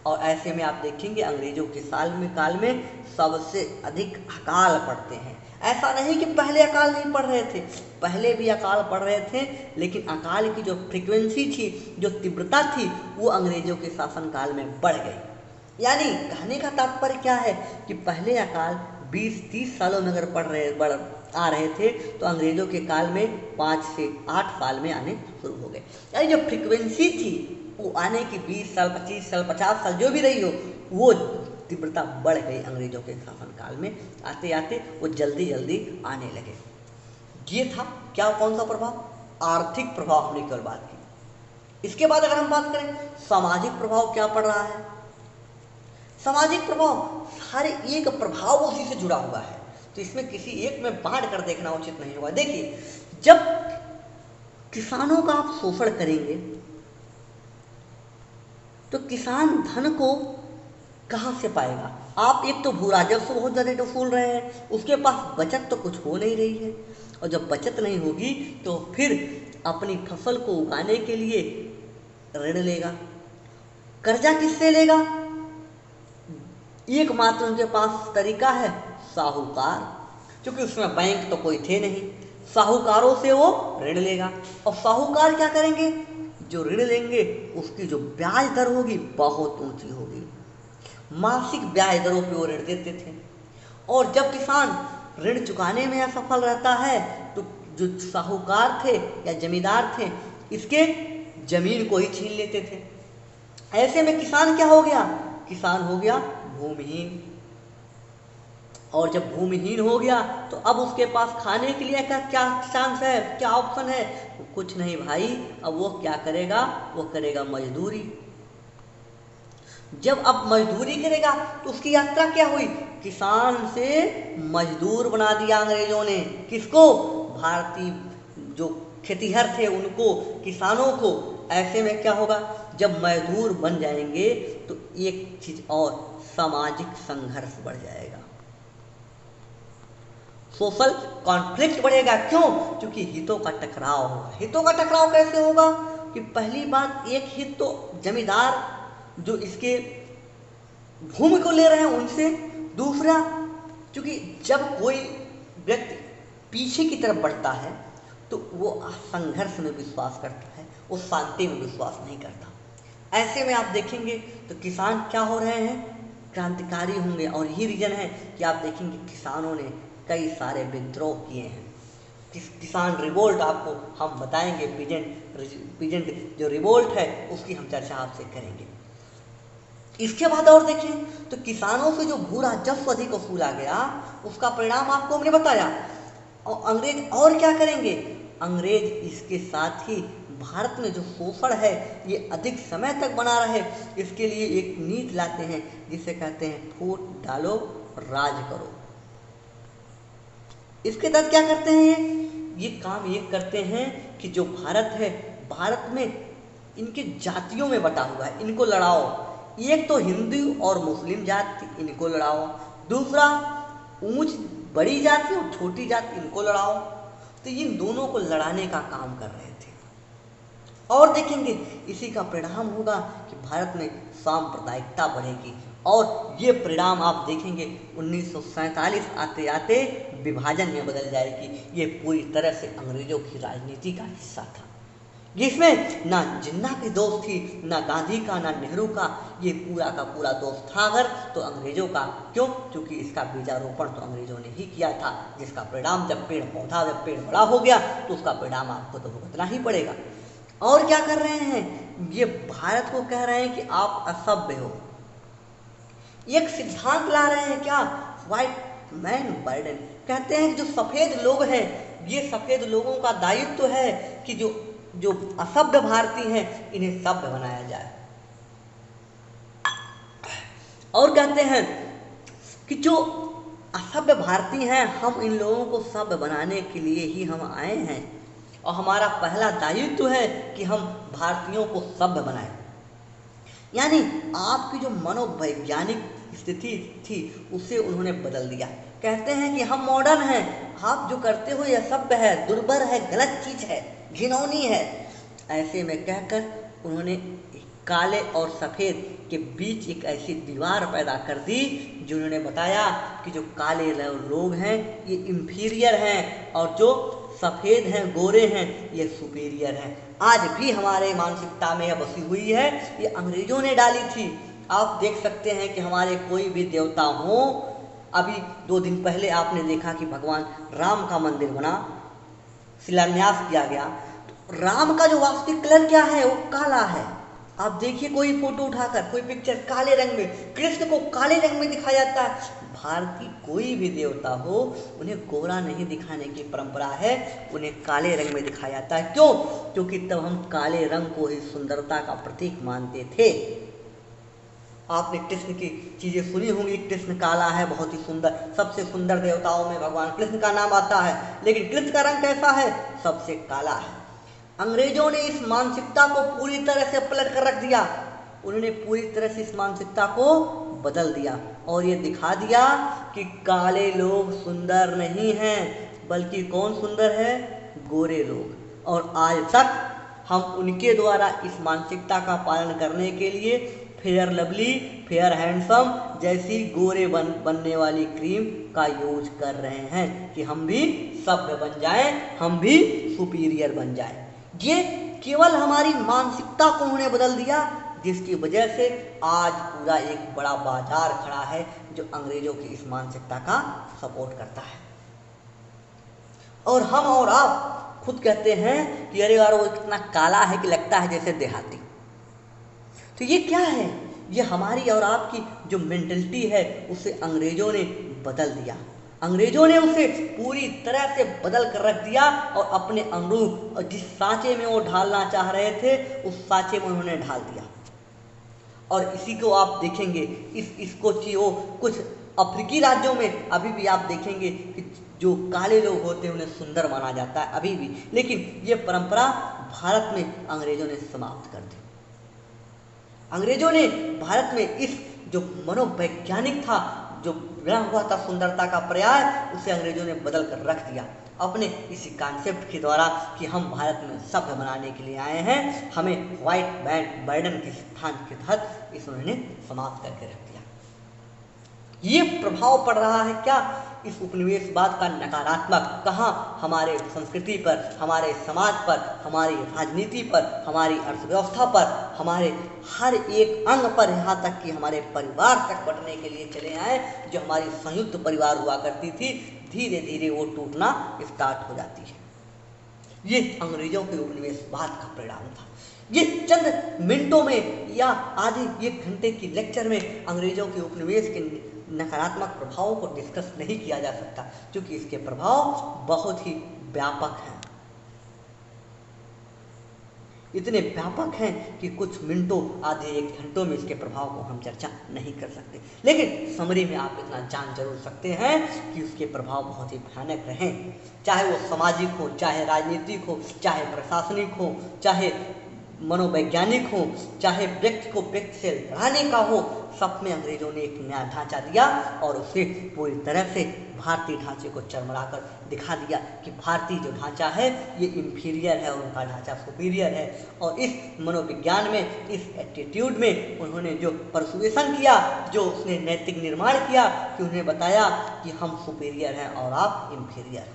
और ऐसे में आप देखेंगे अंग्रेजों के काल में सबसे अधिक अकाल पड़ते हैं। ऐसा नहीं कि पहले अकाल नहीं पड़ रहे थे, पहले भी अकाल पड़ रहे थे, लेकिन अकाल की जो फ्रीक्वेंसी थी, जो तीव्रता थी, वो अंग्रेजों के शासनकाल में बढ़ गई। यानी कहने का तात्पर्य क्या है कि पहले अकाल 20-30 सालों में अगर आ रहे थे, तो अंग्रेजों के काल में 5 से 8 साल में आने शुरू हो गए। यानी जो फ्रीक्वेंसी थी वो आने की 20 साल, 25 साल, 50 साल जो भी रही हो, वो तीव्रता बढ़ गई अंग्रेजों के शासनकाल में। आते आते वो जल्दी जल्दी आने लगे। ये था क्या, कौन सा प्रभाव, आर्थिक प्रभाव हमने केवल बात की। इसके बाद अगर हम बात करें सामाजिक प्रभाव क्या पड़ रहा है, सामाजिक प्रभाव हर एक प्रभाव उसी से जुड़ा हुआ है, तो इसमें किसी एक में बांट कर देखना उचित नहीं होगा। देखिए, जब किसानों का आप शोषण करेंगे तो किसान धन को कहाँ से पाएगा। आप एक तो भू राजस्व बहुत ज़्यादा वसूल रहे हैं, उसके पास बचत तो कुछ हो नहीं रही है, और जब बचत नहीं होगी तो फिर अपनी फसल को उगाने के लिए ऋण लेगा। कर्जा किससे लेगा, एकमात्र उनके पास तरीका है साहूकार, क्योंकि उसमें बैंक तो कोई थे नहीं, साहूकारों से वो ऋण लेगा। और साहूकार क्या करेंगे, जो ऋण लेंगे उसकी जो ब्याज दर होगी बहुत ऊंची होगी, मासिक ब्याज दरों पे वो ऋण देते थे। और जब किसान ऋण चुकाने में असफल रहता है तो जो साहूकार थे या जमींदार थे, इसके जमीन को ही छीन लेते थे। ऐसे में किसान क्या हो गया, किसान हो गया भूमिहीन। और जब भूमिहीन हो गया तो अब उसके पास खाने के लिए क्या चांस है, क्या ऑप्शन है, कुछ नहीं भाई। अब वो क्या करेगा, वो करेगा मजदूरी। जब अब मजदूरी करेगा तो उसकी यात्रा क्या हुई, किसान से मजदूर बना दिया अंग्रेजों ने। किसको, भारतीय जो खेतीहर थे उनको, किसानों को। ऐसे में क्या होगा, जब मजदूर बन जाएंगे तो एक चीज और, सामाजिक संघर्ष बढ़ जाएगा, सोशल कॉन्फ्लिक्ट बढ़ेगा। क्यों? क्योंकि हितों का टकराव होगा। हितों का टकराव कैसे होगा? कि पहली बात, एक हित तो जमींदार जो इसके भूमि को ले रहे हैं उनसे, दूसरा क्योंकि जब कोई व्यक्ति पीछे की तरफ बढ़ता है तो वो संघर्ष में विश्वास करता है, वो शांति में विश्वास नहीं करता। ऐसे में आप देखेंगे तो किसान क्या हो रहे हैं, क्रांतिकारी होंगे। और यही रीजन है कि आप देखेंगे किसानों ने कई सारे विद्रोह किए हैं। किसान रिवोल्ट आपको हम बताएंगे, पीजेंट जो रिवोल्ट है उसकी हम चर्चा आपसे करेंगे। इसके बाद और देखें तो किसानों से जो भू राजस्व अधिक वसूला गया उसका परिणाम आपको हमने बताया। और अंग्रेज और क्या करेंगे? अंग्रेज इसके साथ ही भारत में जो शोषण है ये अधिक समय तक बना रहे, इसके लिए एक नीति लाते हैं जिसे कहते हैं फूट डालो राज करो। इसके तहत क्या करते हैं? ये काम ये करते हैं कि जो भारत है, भारत में इनके जातियों में बटा हुआ है, इनको लड़ाओ। एक तो हिंदू और मुस्लिम जाति, इनको लड़ाओ। दूसरा ऊंच बड़ी जाति और छोटी जाति, इनको लड़ाओ। तो इन दोनों को लड़ाने का काम कर रहे थे। और देखेंगे इसी का परिणाम होगा कि भारत में सांप्रदायिकता बढ़ेगी। और ये परिणाम आप देखेंगे 1947 आते आते विभाजन में बदल जाएगी। ये पूरी तरह से अंग्रेजों की राजनीति का हिस्सा था, जिसमें ना जिन्ना की दोस्त थी, ना गांधी का, ना नेहरू का, ये पूरा का पूरा दोस्त था अगर तो अंग्रेजों का। क्यों? क्योंकि इसका बीजारोपण तो अंग्रेजों ने ही किया था, जिसका परिणाम जब पेड़ बड़ा हो गया तो उसका परिणाम आपको तो भुगतना ही पड़ेगा। और क्या कर रहे हैं? ये भारत को कह रहे हैं कि आप असभ्य हो। एक सिद्धांत ला रहे हैं, क्या? White man burden. कहते हैं कि जो सफेद लोग हैं, ये सफेद लोगों का दायित्व है कि जो असभ्य भारतीय हैं इन्हें सभ्य बनाया जाए। और कहते हैं कि जो असभ्य भारतीय हैं, हम इन लोगों को सभ्य बनाने के लिए ही हम आए हैं और हमारा पहला दायित्व है कि हम भारतीयों को सभ्य बनाएं। यानी आपकी जो मनोवैज्ञानिक स्थिति थी उसे उन्होंने बदल दिया। कहते हैं कि हम मॉडर्न हैं, आप जो करते हो यह सभ्य है, दुर्बर है, गलत चीज है, घिनौनी है। ऐसे में कहकर उन्होंने काले और सफ़ेद के बीच एक ऐसी दीवार पैदा कर दी जिन्होंने बताया कि जो काले लोग हैं ये इंफीरियर हैं और जो सफ़ेद हैं, गोरे हैं, ये सुपीरियर हैं। आज भी हमारे मानसिकता में यह बसी हुई है, ये अंग्रेजों ने डाली थी। आप देख सकते हैं कि हमारे कोई भी देवता हो, अभी 2 दिन पहले आपने देखा कि भगवान राम का मंदिर बना, शिलान्यास किया गया, तो राम का जो वास्तविक कलर क्या है? वो काला है। आप देखिए कोई फोटो उठाकर, कोई पिक्चर काले रंग में, कृष्ण को काले रंग में दिखाया जाता है। भारतीय कोई भी देवता हो उन्हें गोरा नहीं दिखाने की परंपरा है, उन्हें काले रंग में दिखाया जाता है। क्यों? क्योंकि तब हम काले रंग को ही सुंदरता का प्रतीक मानते थे। आपने कृष्ण की चीजें सुनी होंगी, कृष्ण काला है, बहुत ही सुंदर, सबसे सुंदर देवताओं में भगवान कृष्ण का नाम आता है, लेकिन कृष्ण का रंग कैसा है? सबसे काला है। अंग्रेजों ने इस मानसिकता को पूरी तरह से पलट कर रख दिया, उन्होंने पूरी तरह से इस मानसिकता को बदल दिया और ये दिखा दिया कि काले लोग सुंदर नहीं हैं, बल्कि कौन सुंदर है? गोरे लोग। और आज तक हम उनके द्वारा इस मानसिकता का पालन करने के लिए फेयर लवली, फेयर हैंडसम जैसी गोरे बनने वाली क्रीम का यूज कर रहे हैं कि हम भी सभ्य बन जाएं, हम भी सुपीरियर बन जाएं। ये केवल हमारी मानसिकता को उन्होंने बदल दिया, जिसकी वजह से आज पूरा एक बड़ा बाजार खड़ा है जो अंग्रेजों की इस मानसिकता का सपोर्ट करता है। और हम और आप खुद कहते हैं कि अरे यार वो इतना काला है कि लगता है जैसे देहाती। तो ये क्या है? ये हमारी और आपकी जो मेंटलिटी है उसे अंग्रेजों ने बदल दिया। अंग्रेजों ने उसे पूरी तरह से बदल कर रख दिया और अपने अनुरूप, और जिस सांचे में वो ढालना चाह रहे थे उस सांचे में उन्होंने ढाल दिया। और इसी को आप देखेंगे, इसको वो कुछ अफ्रीकी राज्यों में अभी भी आप देखेंगे कि जो काले लोग होते हैं उन्हें सुंदर माना जाता है अभी भी, लेकिन ये परंपरा भारत में अंग्रेजों ने समाप्त कर दी। अंग्रेजों ने भारत में इस जो मनोवैज्ञानिक था, जो बना हुआ था सुंदरता का पर्याय, उसे अंग्रेजों ने बदल कर रख दिया अपने इसी कॉन्सेप्ट के द्वारा कि हम भारत में सभ्य बनाने के लिए आए हैं, हमें व्हाइट मैन बर्डन के सिद्धांत के तहत इस उन्होंने समाप्त करके रख दिया। ये प्रभाव पड़ रहा है क्या इस उपनिवेशवाद का नकारात्मक, कहाँ हमारे संस्कृति पर, हमारे समाज पर, हमारी राजनीति पर, हमारी अर्थव्यवस्था पर, हमारे हर एक अंग पर, यहाँ तक कि हमारे परिवार तक बंटने के लिए चले आए। जो हमारी संयुक्त परिवार हुआ करती थी, धीरे धीरे वो टूटना स्टार्ट हो जाती है। ये अंग्रेजों के उपनिवेशवाद का परिणाम था। ये चंद मिनटों में या आधे एक घंटे की लेक्चर में अंग्रेजों के उपनिवेश के नकारात्मक प्रभावों को डिस्कस नहीं किया जा सकता, क्योंकि इसके प्रभाव बहुत ही व्यापक हैं, इतने व्यापक हैं कि कुछ मिनटों आधे एक घंटों में इसके प्रभाव को हम चर्चा नहीं कर सकते। लेकिन समरी में आप इतना जान जरूर सकते हैं कि उसके प्रभाव बहुत ही भयानक रहे, चाहे वो सामाजिक हो, चाहे राजनीतिक हो, चाहे प्रशासनिक हो, चाहे मनोवैज्ञानिक हो, चाहे व्यक्ति को व्यक्ति से लड़ाने का हो, सब में अंग्रेजों ने एक नया ढांचा दिया और उसे पूरी तरह से भारतीय ढांचे को चरमराकर दिखा दिया कि भारतीय जो ढांचा है ये इंफीरियर है और उनका ढांचा सुपीरियर है। और इस मनोविज्ञान में, इस एटीट्यूड में उन्होंने जो परसुएशन किया, जो उसने नैतिक निर्माण किया कि उन्हें बताया कि हम सुपीरियर हैं और आप इंफीरियर,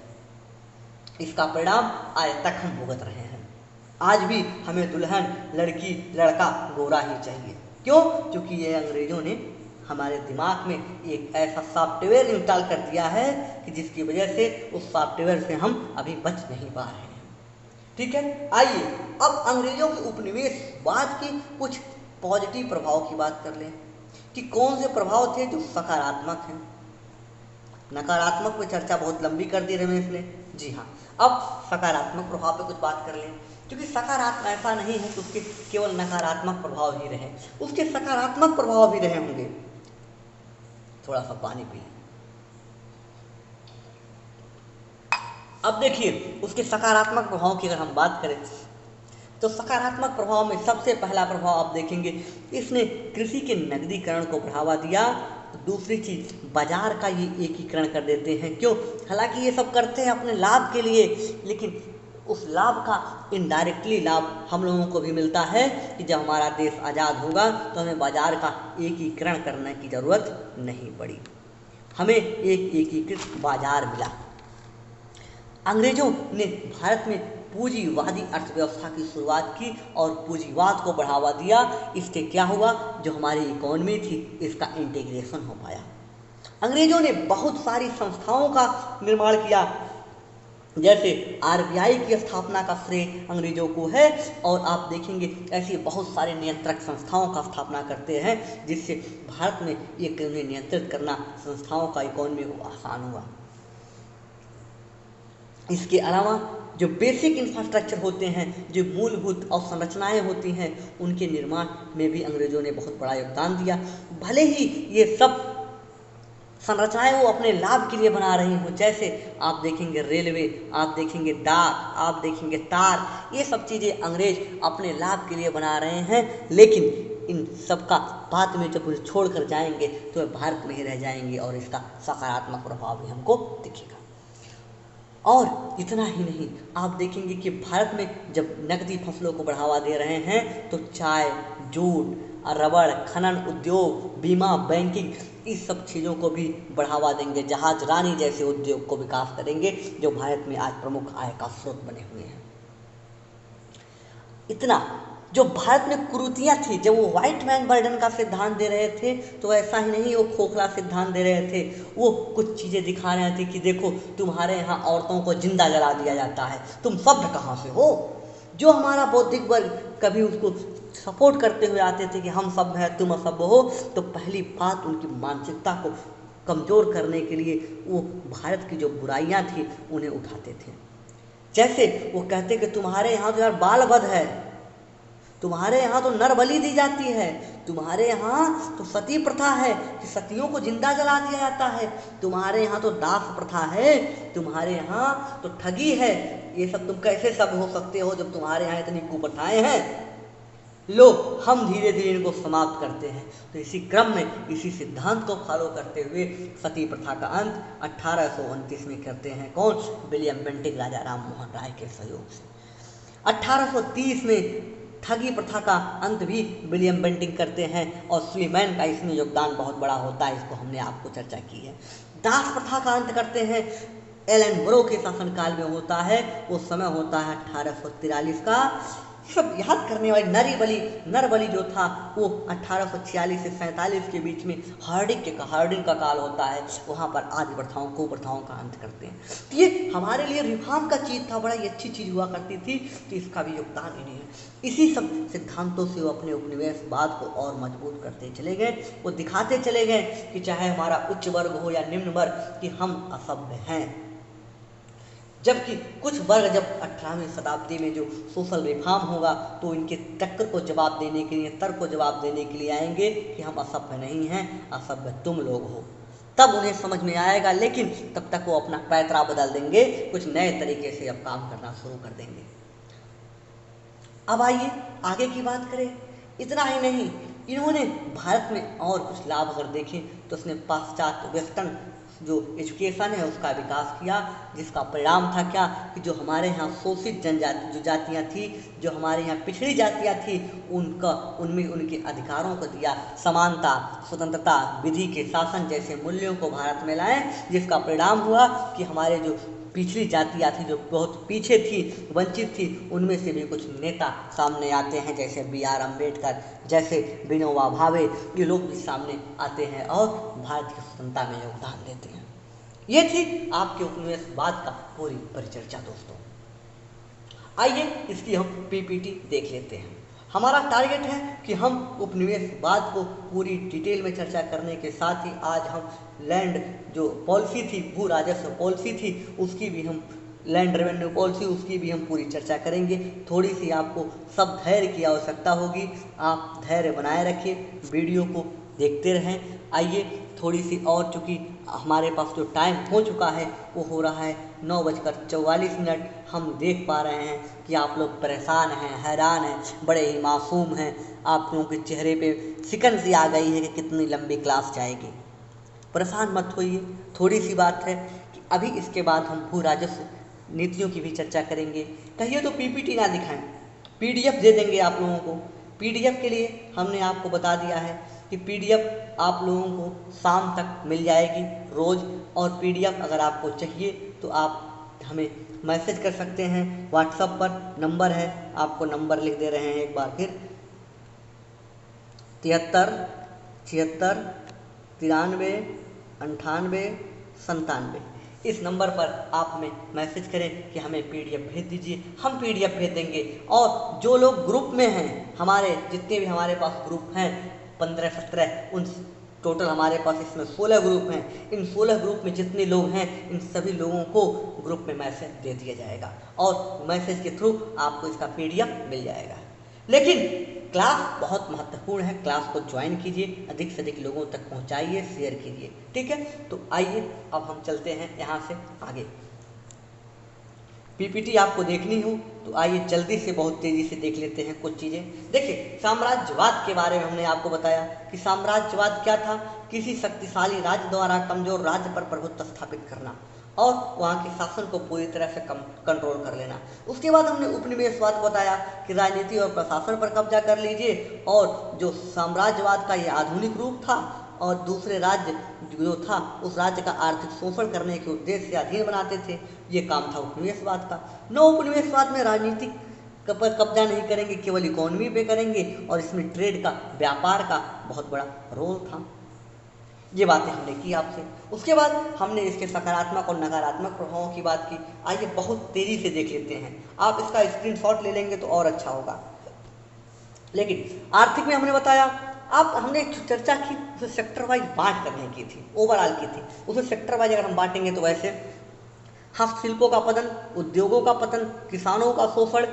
इसका परिणाम आज तक हम भुगत रहे हैं। आज भी हमें दुल्हन, लड़की, लड़का गोरा ही चाहिए। क्यों? क्योंकि ये अंग्रेजों ने हमारे दिमाग में एक ऐसा सॉफ्टवेयर इंस्टॉल कर दिया है कि जिसकी वजह से उस सॉफ्टवेयर से हम अभी बच नहीं पा रहे हैं। ठीक है, आइए अब अंग्रेजों के उपनिवेशवाद के कुछ पॉजिटिव प्रभाव की बात कर लें कि कौन से प्रभाव थे जो सकारात्मक हैं। नकारात्मक पे चर्चा बहुत लंबी कर दी रमेश ने। जी हाँ, अब सकारात्मक प्रभाव पे कुछ बात कर लें, क्योंकि सकारात्मक ऐसा नहीं है कि उसके केवल नकारात्मक प्रभाव ही रहे, उसके सकारात्मक प्रभाव भी रहे होंगे। थोड़ा सा पानी पी। अब देखिए उसके सकारात्मक प्रभाव की अगर हम बात करें तो सकारात्मक प्रभाव में सबसे पहला प्रभाव आप देखेंगे, इसने कृषि के नगदीकरण को बढ़ावा दिया। दूसरी चीज, बाजार का ये एकीकरण कर देते हैं। क्यों? हालांकि ये सब करते हैं अपने लाभ के लिए, लेकिन उस लाभ का इनडायरेक्टली लाभ हम लोगों को भी मिलता है कि जब हमारा देश आज़ाद होगा तो हमें बाजार का एकीकरण करने की ज़रूरत नहीं पड़ी, हमें एक एकीकृत बाजार मिला। अंग्रेजों ने भारत में पूंजीवादी अर्थव्यवस्था की शुरुआत की और पूंजीवाद को बढ़ावा दिया। इससे क्या हुआ, जो हमारी इकोनॉमी थी इसका इंटीग्रेशन हो पाया। अंग्रेजों ने बहुत सारी संस्थाओं का निर्माण किया, जैसे आरबीआई की स्थापना का श्रेय अंग्रेजों को है, और आप देखेंगे ऐसी बहुत सारे नियंत्रक संस्थाओं का स्थापना करते हैं, जिससे भारत में ये उन्हें नियंत्रित करना संस्थाओं का इकोनॉमी को आसान हुआ। इसके अलावा जो बेसिक इंफ्रास्ट्रक्चर होते हैं, जो मूलभूत और संरचनाएं होती हैं, उनके निर्माण में भी अंग्रेजों ने बहुत बड़ा योगदान दिया। भले ही ये सब संरचनाएं वो अपने लाभ के लिए बना रही हों, जैसे आप देखेंगे रेलवे, आप देखेंगे डाक, आप देखेंगे तार, ये सब चीज़ें अंग्रेज अपने लाभ के लिए बना रहे हैं, लेकिन इन सब का बाद में जब उन्हें छोड़ कर जाएंगे तो वे भारत में ही रह जाएंगे और इसका सकारात्मक प्रभाव भी हमको दिखेगा। और इतना ही नहीं, आप देखेंगे कि भारत में जब नकदी फसलों को बढ़ावा दे रहे हैं तो चाय, जूट, रबड़, खनन उद्योग, बीमा, बैंकिंग, इस सब चीज़ों को भी बढ़ावा देंगे। जहाज रानी जैसे उद्योग को विकास करेंगे, जो भारत में आज प्रमुख आय का स्रोत बने हुए हैं। इतना जो भारत में कुरीतियाँ थी, जब वो व्हाइट मैन बर्डन का सिद्धांत दे रहे थे तो ऐसा ही नहीं वो खोखला सिद्धांत दे रहे थे, वो कुछ चीज़ें दिखा रहे थे कि देखो तुम्हारे यहाँ औरतों को जिंदा जला दिया जाता है, तुम सभ्य कहाँ से हो। जो हमारा बौद्धिक वर्ग कभी उसको सपोर्ट करते हुए आते थे कि हम सभ्य हैं, तुम असभ्य हो, तो पहली बात उनकी मानसिकता को कमज़ोर करने के लिए वो भारत की जो बुराइयाँ थी उन्हें उठाते थे। जैसे वो कहते कि तुम्हारे यहाँ तो यार बाल वध है, तुम्हारे यहाँ तो नर बलि दी जाती है, तुम्हारे यहाँ तो सती प्रथा है कि सतियों को जिंदा जला दिया जाता है, तुम्हारे यहाँ तो दास प्रथा है, तुम्हारे यहाँ तो ठगी है, ये सब तुम कैसे सब हो सकते हो जब तुम्हारे यहाँ इतनी कुप्रथाएं हैं। लो हम धीरे धीरे इनको समाप्त करते हैं। तो इसी क्रम में, इसी सिद्धांत को फॉलो करते हुए सती प्रथा का अंत 1829 में करते हैं। कौन? विलियम बेंटिक, राजा राम मोहन राय के सहयोग से। 1830 में ठगी प्रथा का अंत भी विलियम बेंटिक करते हैं और सुलीमैन का इसमें योगदान बहुत बड़ा होता है, इसको हमने आपको चर्चा की है। दास प्रथा का अंत करते हैं एलन ब्रो के शासनकाल में होता है, वो समय होता है 1843 का। सब याद करने वाली नरबली जो था वो 1846 से 47 के बीच में हार्डिंग का काल होता है, वहाँ पर आदि प्रथाओं कुप्रथाओं का अंत करते हैं। तो ये हमारे लिए रिफॉर्म का चीज़ था, बड़ा ही अच्छी चीज़ हुआ करती थी, तो इसका भी योगदान इन्हीं है। इसी सब सिद्धांतों से वो अपने उपनिवेशवाद को और मजबूत करते चले गए। वो दिखाते चले गए कि चाहे हमारा उच्च वर्ग हो या निम्न वर्ग, कि हम असभ्य हैं। जबकि कुछ वर्ग जब 18वीं शताब्दी में जो सोशल रिफॉर्म होगा तो इनके टक्कर को जवाब देने के लिए, तर्क को जवाब देने के लिए आएंगे कि हम असभ्य नहीं हैं, असभ्य तुम लोग हो। तब उन्हें समझ में आएगा, लेकिन तब तक वो अपना पैतरा बदल देंगे, कुछ नए तरीके से अब काम करना शुरू कर देंगे। अब आइए आगे की बात करें। इतना ही नहीं, इन्होंने भारत में और कुछ लाभ अगर देखें तो उसने पाश्चात्य वेस्टर्न जो एजुकेशन है उसका विकास किया, जिसका परिणाम था क्या कि जो हमारे यहाँ शोषित जनजाति जो जातियाँ थी, जो हमारे यहाँ पिछड़ी जातियाँ थी, उनमें उनके अधिकारों को दिया। समानता, स्वतंत्रता, विधि के शासन जैसे मूल्यों को भारत में लाए, जिसका परिणाम हुआ कि हमारे जो पिछड़ी जातियाँ थी, जो बहुत पीछे थी, वंचित थी, उनमें से भी कुछ नेता सामने आते हैं, जैसे B.R. अम्बेडकर, जैसे विनोबा भावे, ये लोग भी सामने आते हैं और भारत की स्वतंत्रता में योगदान देते हैं। ये थी आपके उपनिवेशवाद का पूरी परिचर्चा दोस्तों। आइए इसकी हम PPT देख लेते हैं। हमारा टारगेट है कि हम उपनिवेशवाद को पूरी डिटेल में चर्चा करने के साथ ही आज हम लैंड जो पॉलिसी थी, भू राजस्व पॉलिसी थी, उसकी भी हम लैंड रेवेन्यू पॉलिसी, उसकी भी हम पूरी चर्चा करेंगे। थोड़ी सी आपको सब धैर्य की आवश्यकता होगी, आप धैर्य बनाए रखिए, वीडियो को देखते रहें। आइए थोड़ी सी और, चूँकि हमारे पास जो टाइम हो चुका है वो हो रहा है 9:44। हम देख पा रहे हैं कि आप लोग परेशान हैं, हैरान हैं, बड़े ही मासूम हैं। आप लोगों के चेहरे पे सिकन सी आ गई है कि कितनी लंबी क्लास जाएगी। परेशान मत होइए, थोड़ी सी बात है कि अभी इसके बाद हम भू राजस्व नीतियों की भी चर्चा करेंगे। कहिए तो PPT ना दिखाएं, PDF दे देंगे आप लोगों को। PDF के लिए हमने आपको बता दिया है कि PDF आप लोगों को शाम तक मिल जाएगी रोज़, और PDF अगर आपको चाहिए तो आप हमें मैसेज कर सकते हैं व्हाट्सएप पर। नंबर है, आपको नंबर लिख दे रहे हैं एक बार फिर, 73 76 93 98 97। इस नंबर पर आप हमें मैसेज करें कि हमें PDF भेज दीजिए, हम PDF भेज देंगे। और जो लोग ग्रुप में हैं, हमारे जितने भी हमारे पास ग्रुप हैं 15-17, उन टोटल हमारे पास इसमें 16 ग्रुप हैं। इन 16 ग्रुप में जितने लोग हैं, इन सभी लोगों को ग्रुप में मैसेज दे दिया जाएगा और मैसेज के थ्रू आपको इसका PDF मिल जाएगा। लेकिन क्लास बहुत महत्वपूर्ण है, क्लास को ज्वाइन कीजिए, अधिक से अधिक लोगों तक पहुंचाइए, शेयर कीजिए, ठीक है। तो आइए अब हम चलते हैं यहाँ से आगे। PPT आपको देखनी हो तो आइए जल्दी से, बहुत तेज़ी से देख लेते हैं कुछ चीज़ें। देखिए, साम्राज्यवाद के बारे में हमने आपको बताया कि साम्राज्यवाद क्या था, किसी शक्तिशाली राज्य द्वारा कमजोर राज्य पर प्रभुत्व स्थापित करना और वहाँ के शासन को पूरी तरह से कंट्रोल कर लेना। उसके बाद हमने उपनिवेशवाद बताया कि राजनीति और प्रशासन पर कब्जा कर लीजिए, और जो साम्राज्यवाद का ये आधुनिक रूप था, और दूसरे राज्य जो था उस राज्य का आर्थिक शोषण करने के उद्देश्य से अधीन बनाते थे। ये काम था उपनिवेशवाद का। नौ उपनिवेशवाद में राजनीतिक पर कब्जा नहीं करेंगे, केवल इकोनॉमी पे करेंगे, और इसमें ट्रेड का, व्यापार का बहुत बड़ा रोल था। ये बातें हमने की आपसे। उसके बाद हमने इसके सकारात्मक और नकारात्मक प्रभावों की बात की। आइए बहुत तेजी से देख लेते हैं, आप इसका स्क्रीनशॉट ले लेंगे तो और अच्छा होगा। लेकिन आर्थिक में हमने बताया, हमने एक चर्चा की, उसे सेक्टर वाइज बांट करने की थी, ओवरऑल की थी। उसे सेक्टर वाइज अगर हम बांटेंगे तो वैसे हस्तशिल्पों का पतन, उद्योगों का पतन, किसानों का शोषण,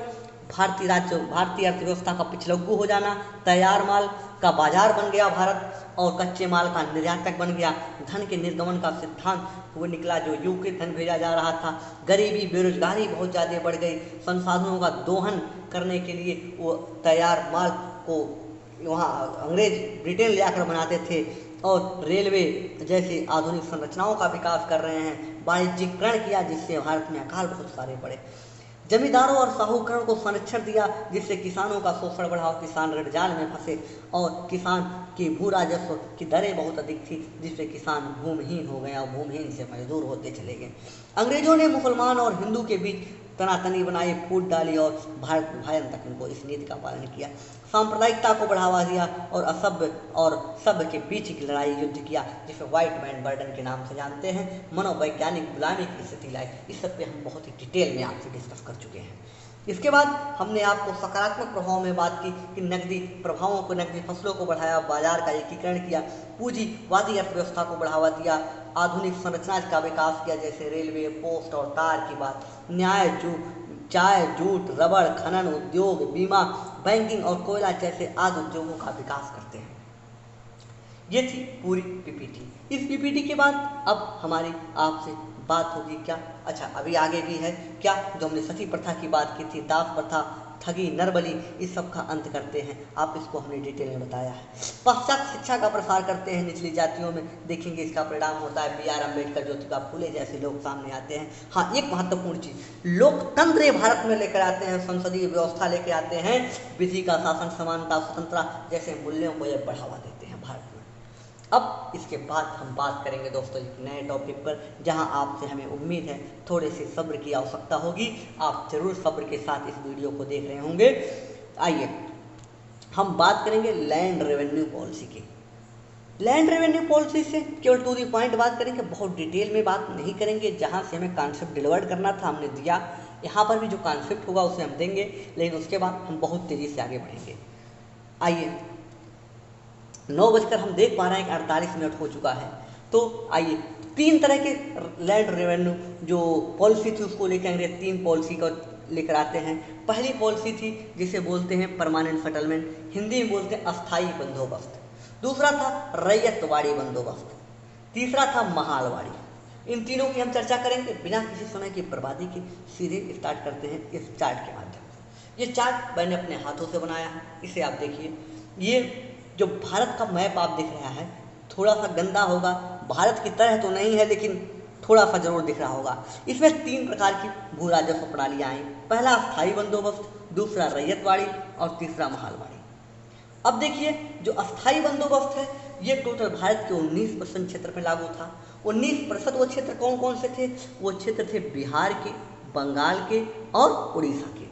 भारतीय अर्थव्यवस्था का पिछलग्गू हो जाना, तैयार माल का बाजार बन गया भारत और कच्चे माल का निर्यातक बन गया, धन के निर्गमन का सिद्धांत वो निकला, जो यूके धन भेजा जा रहा था, गरीबी बेरोजगारी बहुत ज़्यादा बढ़ गई, संसाधनों का दोहन करने के लिए वो तैयार माल को वहाँ अंग्रेज ब्रिटेन ले आकर बनाते थे, और रेलवे जैसे आधुनिक संरचनाओं का विकास कर रहे हैं, वाणिज्यिकरण किया जिससे भारत में अकाल बहुत सारे पड़े, जमींदारों और साहूकरण को संरक्षण दिया जिससे किसानों का शोषण बढ़ा, किसान ऋण जाल में फंसे, और किसान की भू राजस्व की दरें बहुत अधिक थी जिससे किसान भूमिहीन हो गए और भूमिहीन से मजदूर होते चले गए। अंग्रेजों ने मुसलमान और हिंदू के बीच तनातनी बनाई, फूट डाली और भारत विभाजन तक इनको इस नीति का पालन किया, सांप्रदायिकता को बढ़ावा दिया और असभ्य और सभ्य के बीच की लड़ाई युद्ध किया जिसे व्हाइट मैन बर्डन के नाम से जानते हैं, मनोवैज्ञानिक गुलामी की स्थिति लाई। इस सब पे हम बहुत ही डिटेल में आपसे डिस्कस कर चुके हैं। इसके बाद हमने आपको सकारात्मक प्रभाव में बात की कि नकदी प्रभावों को, नकदी फसलों को बढ़ाया, बाजार का एकीकरण किया, पूंजीवादी अर्थव्यवस्था को बढ़ावा दिया, आधुनिक संरचना का विकास किया जैसे रेलवे, पोस्ट और तार की बात, चाय, जूट, रबड़, खनन उद्योग, बीमा, बैंकिंग और कोयला जैसे आदि उद्योगों का विकास करते हैं। ये थी पूरी पीपीटी। इस पीपीटी के बाद अब हमारी आपसे बात होगी क्या, अच्छा अभी आगे भी है क्या, जो हमने सती प्रथा की बात की थी, दास प्रथा, ठगी, नरबली, इस सब का अंत करते हैं। आप इसको हमने डिटेल में बताया है। पाश्चात्य शिक्षा का प्रसार करते हैं निचली जातियों में, देखेंगे इसका परिणाम होता है बी आर अम्बेडकर, ज्योतिबा फूले जैसे लोग सामने आते हैं। हाँ, एक महत्वपूर्ण चीज, लोकतंत्र भारत में लेकर आते हैं, संसदीय व्यवस्था लेकर आते हैं, विधि का शासन, समानता, स्वतंत्रता जैसे मूल्यों को ये बढ़ावा देते हैं भारत में। अब इसके बाद हम बात करेंगे दोस्तों एक नए टॉपिक पर, जहां आपसे हमें उम्मीद है थोड़े से सब्र की आवश्यकता होगी, आप जरूर सब्र के साथ इस वीडियो को देख रहे होंगे। आइए हम बात करेंगे लैंड रेवेन्यू पॉलिसी की। लैंड रेवेन्यू पॉलिसी से केवल टू दी पॉइंट बात करेंगे, बहुत डिटेल में बात नहीं करेंगे। जहां से हमें कॉन्सेप्ट डिलीवर करना था हमने दिया, यहाँ पर भी जो कॉन्सेप्ट होगा उसे हम देंगे, लेकिन उसके बाद हम बहुत तेजी से आगे बढ़ेंगे। आइए 9 बजकर हम देख पा रहे हैं कि 48 मिनट हो चुका है, तो आइए 3 तरह के लैंड रेवेन्यू जो पॉलिसी थी उसको लेकर अंग्रेज 3 पॉलिसी को लेकर आते हैं। पहली पॉलिसी थी जिसे बोलते हैं परमानेंट सेटलमेंट, हिंदी में बोलते हैं अस्थाई बंदोबस्त। दूसरा था रैयतवाड़ी बंदोबस्त, तीसरा था महालवाड़ी। इन तीनों की हम चर्चा करेंगे बिना किसी समय की बर्बादी के। सीधे स्टार्ट करते हैं इस चार्ट के माध्यम से। ये चार्ट मैंने अपने हाथों से बनाया है, इसे आप देखिए। ये जो भारत का मैप आप दिख रहा है थोड़ा सा गंदा होगा, भारत की तरह तो नहीं है लेकिन थोड़ा सा जरूर दिख रहा होगा। इसमें 3 प्रकार की भू राजस्व प्रणालियां आई, पहला अस्थाई बंदोबस्त, दूसरा रैयतवाड़ी और तीसरा महालवाड़ी। अब देखिए जो अस्थाई बंदोबस्त है ये टोटल भारत के 19% क्षेत्र में लागू था। 19% वो क्षेत्र कौन कौन से थे? वो क्षेत्र थे बिहार के, बंगाल के और उड़ीसा के।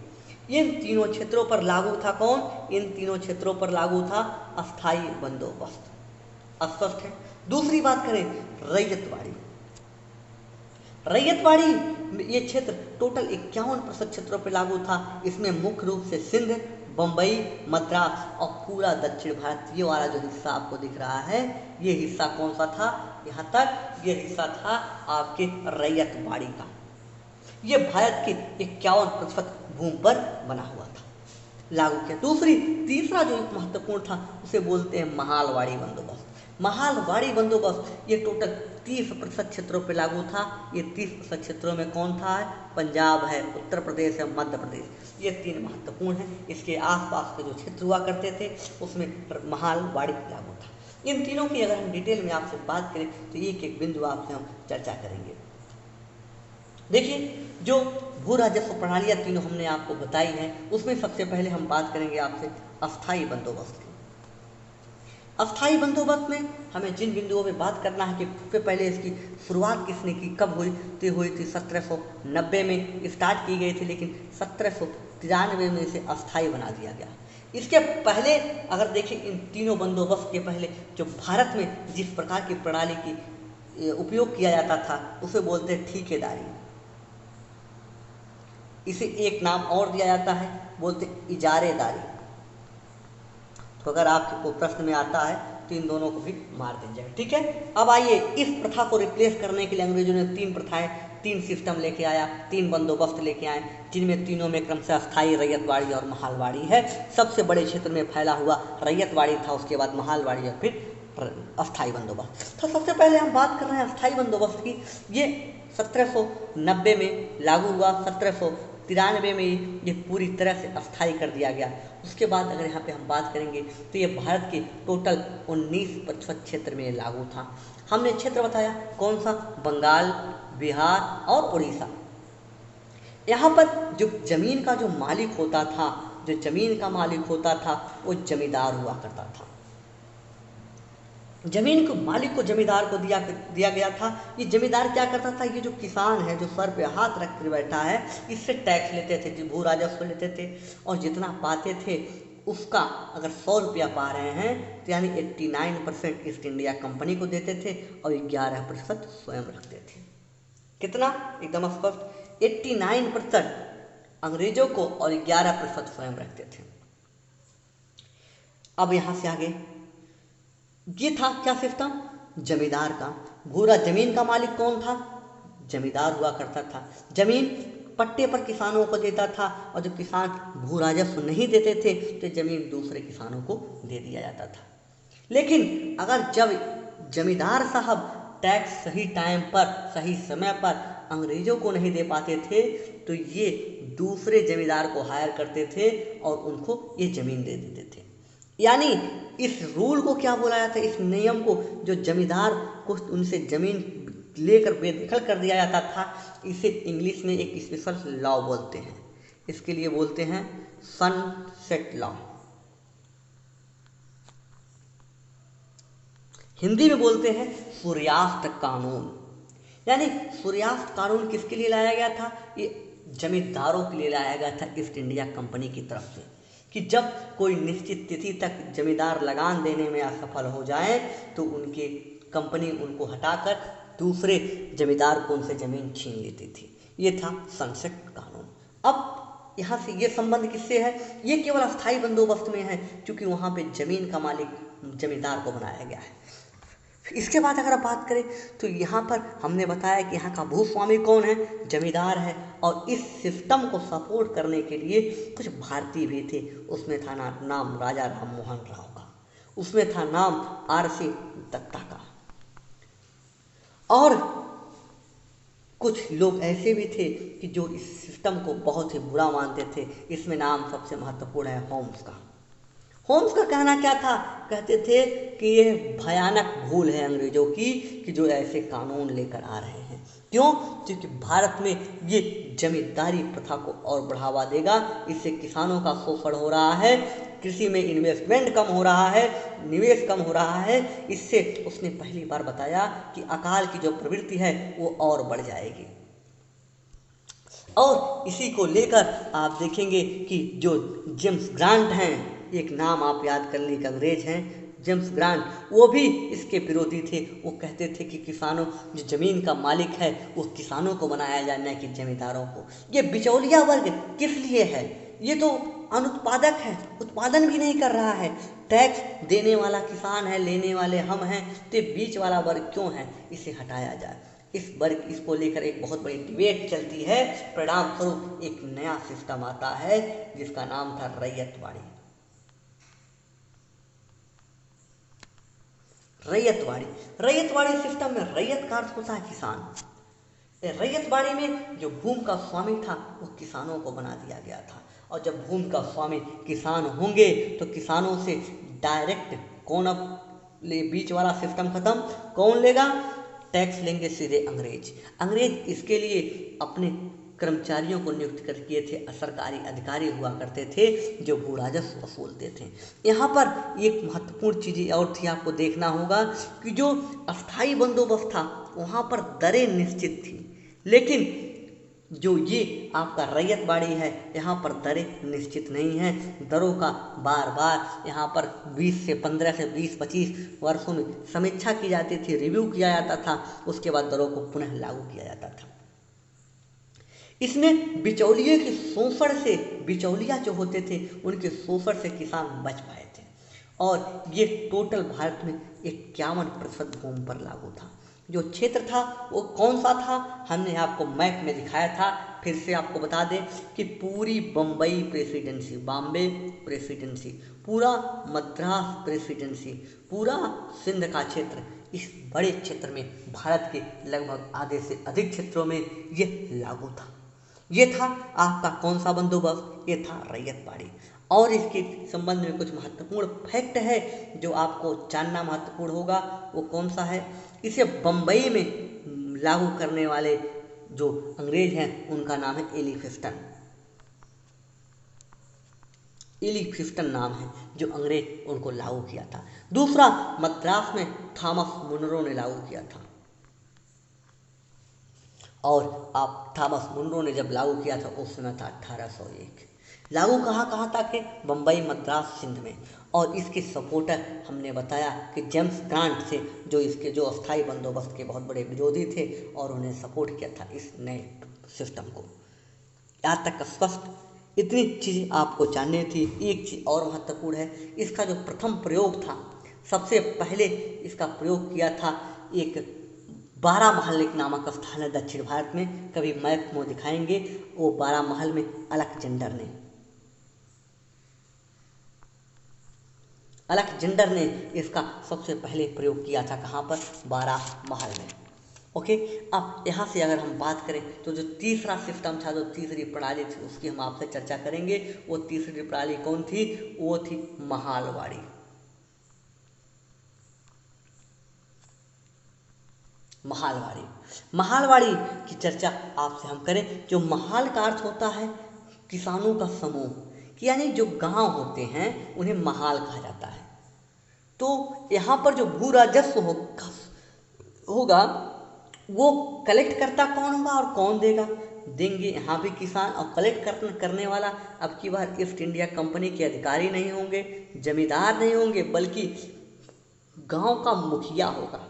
इन तीनों क्षेत्रों पर लागू था कौन? इन तीनों क्षेत्रों पर लागू था अस्थाई बंदोबस्त। स्पष्ट है। दूसरी बात करें रैयतवाड़ी। रैयतवाड़ी ये क्षेत्र टोटल 51% क्षेत्रों पर लागू था। इसमें मुख्य रूप से सिंध, बम्बई, मद्रास और पूरा दक्षिण भारत, ये वाला जो हिस्सा आपको दिख रहा है ये हिस्सा कौन सा था? यहाँ तक ये हिस्सा था आपके रैयतवाड़ी का। ये भारत के 51% भूमि पर बना हुआ था, लागू किया। तीसरा जो एक महत्वपूर्ण था उसे बोलते हैं महालवाड़ी बंदोबस्त। महालवाड़ी बंदोबस्त ये टोटल 30% क्षेत्रों पर लागू था। ये 30% क्षेत्रों में कौन था? पंजाब है, उत्तर प्रदेश है, मध्य प्रदेश, ये 3 महत्वपूर्ण हैं। इसके आसपास के जो क्षेत्र हुआ करते थे उसमें महालवाड़ी लागू था। इन तीनों की अगर हम डिटेल में आपसे बात करें तो एक एक बिंदु आपसे हम चर्चा करेंगे। देखिए जो भू राजस्व प्रणालियाँ तीनों हमने आपको बताई हैं उसमें सबसे पहले हम बात करेंगे आपसे अस्थाई बंदोबस्त की। अस्थाई बंदोबस्त में हमें जिन बिंदुओं पे बात करना है कि सबसे पहले इसकी शुरुआत किसने की, कब हुई थी 1790 में स्टार्ट की गई थी, लेकिन 1793 में इसे अस्थाई बना दिया गया। इसके पहले अगर देखें इन तीनों बंदोबस्त के पहले जो भारत में जिस प्रकार की प्रणाली की उपयोग किया जाता था उसे बोलते हैं ठेकेदारी। इसे एक नाम और दिया जाता है, बोलते इजारेदारी। तो अगर आपको प्रश्न में आता है तो इन दोनों को भी मार दीजिएगा, ठीक है। अब आइए इस प्रथा को रिप्लेस करने के लिए अंग्रेजों ने 3 प्रथाएं, 3 सिस्टम लेके आया, 3 बंदोबस्त लेके आए, जिनमें तीनों में क्रमशः अस्थाई, रैयतवाड़ी और महालवाड़ी है। सबसे बड़े क्षेत्र में फैला हुआ रैयतवाड़ी था, उसके बाद महालवाड़ी और फिर अस्थाई बंदोबस्त। तो सबसे पहले हम बात कर रहे हैं अस्थाई बंदोबस्त की। ये 1790 में लागू हुआ, 93 में ये पूरी तरह से अस्थायी कर दिया गया। उसके बाद अगर यहाँ पे हम बात करेंगे तो ये भारत के टोटल 19% क्षेत्र में लागू था। हमने क्षेत्र बताया कौन सा, बंगाल, बिहार और उड़ीसा। यहाँ पर जो जमीन का जो मालिक होता था, जो जमीन का मालिक होता था वो जमींदार हुआ करता था। जमीन को मालिक को जमींदार को दिया गया था। ये जमींदार क्या करता था, ये जो किसान है जो सर पे हाथ रख कर बैठा है, इससे टैक्स लेते थे, भू राजस्व लेते थे और जितना पाते थे उसका अगर 100 रुपया पा रहे हैं तो यानी 89% ईस्ट इंडिया कंपनी को देते थे और 11% स्वयं रखते थे। कितना, एकदम स्पष्ट, 89% अंग्रेजों को और 11% स्वयं रखते थे। अब यहाँ से आगे ये था क्या सिस्टम, जमींदार का। भूरा जमीन का मालिक कौन था, जमींदार हुआ करता था। जमीन पट्टे पर किसानों को देता था और जब किसान भू राजस्व नहीं देते थे तो जमीन दूसरे किसानों को दे दिया जाता था। लेकिन अगर जब जमींदार साहब टैक्स सही टाइम पर सही समय पर अंग्रेजों को नहीं दे पाते थे तो ये दूसरे जमींदार को हायर करते थे और उनको ये जमीन दे देते थे। यानी इस रूल को क्या बोला जाता है, इस नियम को, जो जमींदार को उनसे जमीन लेकर बेदखल कर दिया जाता था, इसे इंग्लिश में एक स्पेशल लॉ बोलते हैं। इसके लिए बोलते हैं सनसेट लॉ। हिंदी में बोलते हैं सूर्यास्त कानून। यानी सूर्यास्त कानून किसके लिए लाया गया था, ये जमींदारों के लिए लाया गया था ईस्ट इंडिया कंपनी की तरफ से, कि जब कोई निश्चित तिथि तक जमींदार लगान देने में असफल हो जाए तो उनके कंपनी उनको हटाकर दूसरे जमींदार को उनसे जमीन छीन लेती थी। ये था सनसेट कानून। अब यहाँ से ये संबंध किससे है, ये केवल अस्थायी बंदोबस्त में है क्योंकि वहाँ पे जमीन का मालिक जमींदार को बनाया गया है। इसके बाद अगर आप बात करें तो यहाँ पर हमने बताया कि यहाँ का भूस्वामी कौन है, जमींदार है। और इस सिस्टम को सपोर्ट करने के लिए कुछ भारतीय भी थे। उसमें था नाम राजा राम मोहन राव का, उसमें था नाम RC दत्ता का, और कुछ लोग ऐसे भी थे कि जो इस सिस्टम को बहुत ही बुरा मानते थे। इसमें नाम सबसे महत्वपूर्ण है होम्स का। होम्स का कहना क्या था, कहते थे कि ये भयानक भूल है अंग्रेजों की कि जो ऐसे कानून लेकर आ रहे हैं। क्यों, क्योंकि भारत में ये जमींदारी प्रथा को और बढ़ावा देगा। इससे किसानों का शोषण हो रहा है, कृषि में इन्वेस्टमेंट कम हो रहा है, निवेश कम हो रहा है। इससे उसने पहली बार बताया कि अकाल की जो प्रवृत्ति है वो और बढ़ जाएगी। और इसी को लेकर आप देखेंगे कि जो जेम्स ग्रांट हैं, एक नाम आप याद कर लीजिए, अंग्रेज हैं जेम्स ग्रांट, वो भी इसके विरोधी थे। वो कहते थे कि किसानों, जो ज़मीन का मालिक है वो किसानों को बनाया जाए, न कि जमींदारों को। ये बिचौलिया वर्ग किस लिए है, ये तो अनुत्पादक है, उत्पादन भी नहीं कर रहा है। टैक्स देने वाला किसान है, लेने वाले हम हैं, तो बीच वाला वर्ग क्यों है, इसे हटाया जाए। इसको लेकर एक बहुत बड़ी डिबेट चलती है। परिणाम स्वरूप एक नया सिस्टम आता है जिसका नाम था रैयतवाड़ी। रैयतवाड़ी सिस्टम में रैयत का अर्थ होता है किसान। रैयतवाड़ी में जो भूमि का स्वामी था वो किसानों को बना दिया गया था। और जब भूमि का स्वामी किसान होंगे तो किसानों से डायरेक्ट कौन, अब बीच वाला सिस्टम खत्म, कौन लेगा, टैक्स लेंगे सीधे अंग्रेज। इसके लिए अपने कर्मचारियों को नियुक्त कर किए थे, सरकारी अधिकारी हुआ करते थे जो भू राजस्व वसूलते थे। यहाँ पर एक महत्वपूर्ण चीज़ और थी, आपको देखना होगा कि जो अस्थाई बंदोबस्त था वहाँ पर दरें निश्चित थी, लेकिन जो ये आपका रैयतवाड़ी है यहाँ पर दरें निश्चित नहीं हैं। दरों का बार बार यहाँ पर 20 से 15 से 20-25 वर्षों में समीक्षा की जाती थी, रिव्यू किया जाता था, उसके बाद दरों को पुनः लागू किया जाता था। इसमें बिचौलिए के शोषण से, बिचौलिया जो होते थे उनके शोषण से किसान बच पाए थे। और ये टोटल भारत में 51% भूमि पर लागू था। जो क्षेत्र था वो कौन सा था, हमने आपको मैप में दिखाया था। फिर से आपको बता दें कि पूरी बम्बई प्रेसिडेंसी, बॉम्बे प्रेसिडेंसी, पूरा मद्रास प्रेसिडेंसी, पूरा सिंध का क्षेत्र, इस बड़े क्षेत्र में भारत के लगभग आधे से अधिक क्षेत्रों में ये लागू था। ये था आपका कौन सा बंदोबस्त, ये था रैयतवाड़ी। और इसके संबंध में कुछ महत्वपूर्ण फैक्ट है जो आपको जानना महत्वपूर्ण होगा। वो कौन सा है, इसे बम्बई में लागू करने वाले जो अंग्रेज हैं उनका नाम है एलिफिस्टन। एलिफिस्टन नाम है जो अंग्रेज उनको लागू किया था। दूसरा, मद्रास में थॉमस मुनरो ने लागू किया था। और आप थॉमस मुनरो ने जब लागू किया था उस समय था 1801। लागू कहाँ कहाँ था कि बम्बई, मद्रास, सिंध में। और इसके सपोर्टर हमने बताया कि जेम्स ग्रांट से, जो इसके जो अस्थाई बंदोबस्त के बहुत बड़े विरोधी थे, और उन्हें सपोर्ट किया था इस नए सिस्टम को। यहाँ तक स्पष्ट, इतनी चीज़ें आपको जाननी थी। एक चीज़ और महत्वपूर्ण है, इसका जो प्रथम प्रयोग था, सबसे पहले इसका प्रयोग किया था एक 12 महल एक नामक स्थान है दक्षिण भारत में, कभी मैप में दिखाएंगे। वो 12 महल में अलेक्जेंडर ने इसका सबसे पहले प्रयोग किया था। कहाँ पर, 12 महल में। ओके, अब यहाँ से अगर हम बात करें तो जो तीसरा सिस्टम था, जो तीसरी प्रणाली थी, उसकी हम आपसे चर्चा करेंगे। वो तीसरी प्रणाली कौन थी, वो थी महालवाड़ी। महालवाड़ी की चर्चा आपसे हम करें। जो महाल का अर्थ होता है किसानों का समूह, कि यानी जो गांव होते हैं उन्हें महाल कहा जाता है। तो यहाँ पर जो भू राजस्व होगा वो कलेक्ट करता कौन होगा और कौन देंगे यहाँ भी किसान। और कलेक्ट करने वाला अब की बार ईस्ट इंडिया कंपनी के अधिकारी नहीं होंगे, जमींदार नहीं होंगे, बल्कि गांव का मुखिया होगा,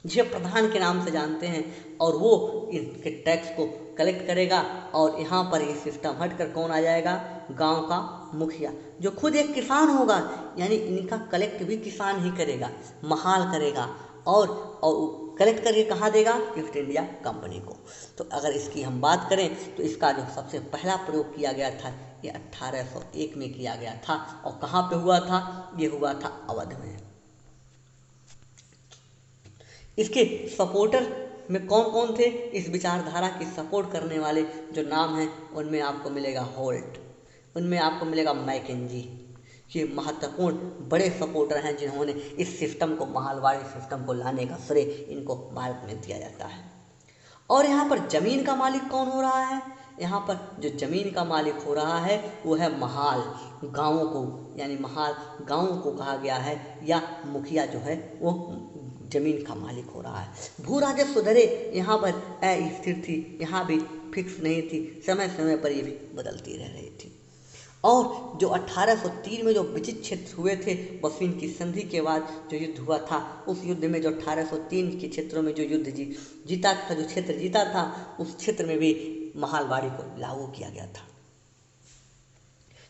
जिसे प्रधान के नाम से जानते हैं। और वो इनके टैक्स को कलेक्ट करेगा। और यहाँ पर ये सिस्टम हटकर कौन आ जाएगा, गांव का मुखिया, जो खुद एक किसान होगा। यानी इनका कलेक्ट भी किसान ही करेगा, महाल करेगा। और कलेक्ट करके कहाँ देगा, ईस्ट इंडिया कंपनी को। तो अगर इसकी हम बात करें तो इसका जो सबसे पहला प्रयोग किया गया था ये 1801 में किया गया था। और कहाँ पे हुआ था, ये हुआ था अवध में। इसके सपोर्टर में कौन कौन थे, इस विचारधारा की सपोर्ट करने वाले जो नाम हैं उनमें आपको मिलेगा होल्ट, उनमें आपको मिलेगा मैकेंजी। ये महत्वपूर्ण बड़े सपोर्टर हैं जिन्होंने इस सिस्टम को, महालवाड़ी सिस्टम को लाने का श्रेय इनको भारत में दिया जाता है। और यहाँ पर जमीन का मालिक कौन हो रहा है, यहाँ पर जो जमीन का मालिक हो रहा है वो है महाल गांवों को, यानी महाल गांवों को कहा गया है, या मुखिया जो है वो जमीन का मालिक हो रहा है। भू राजस्व दरें यहाँ पर अस्थिर थी, यहाँ भी फिक्स नहीं थी, समय समय पर ये भी बदलती रह रही थी। और जो 1803 में जो विचित्र क्षेत्र हुए थे, बफिन की संधि के बाद जो युद्ध हुआ था, उस युद्ध में जो 1803 के क्षेत्रों में जो युद्ध जीता था, जो क्षेत्र जीता था, उस क्षेत्र में भी महालवाड़ी को लागू किया गया था।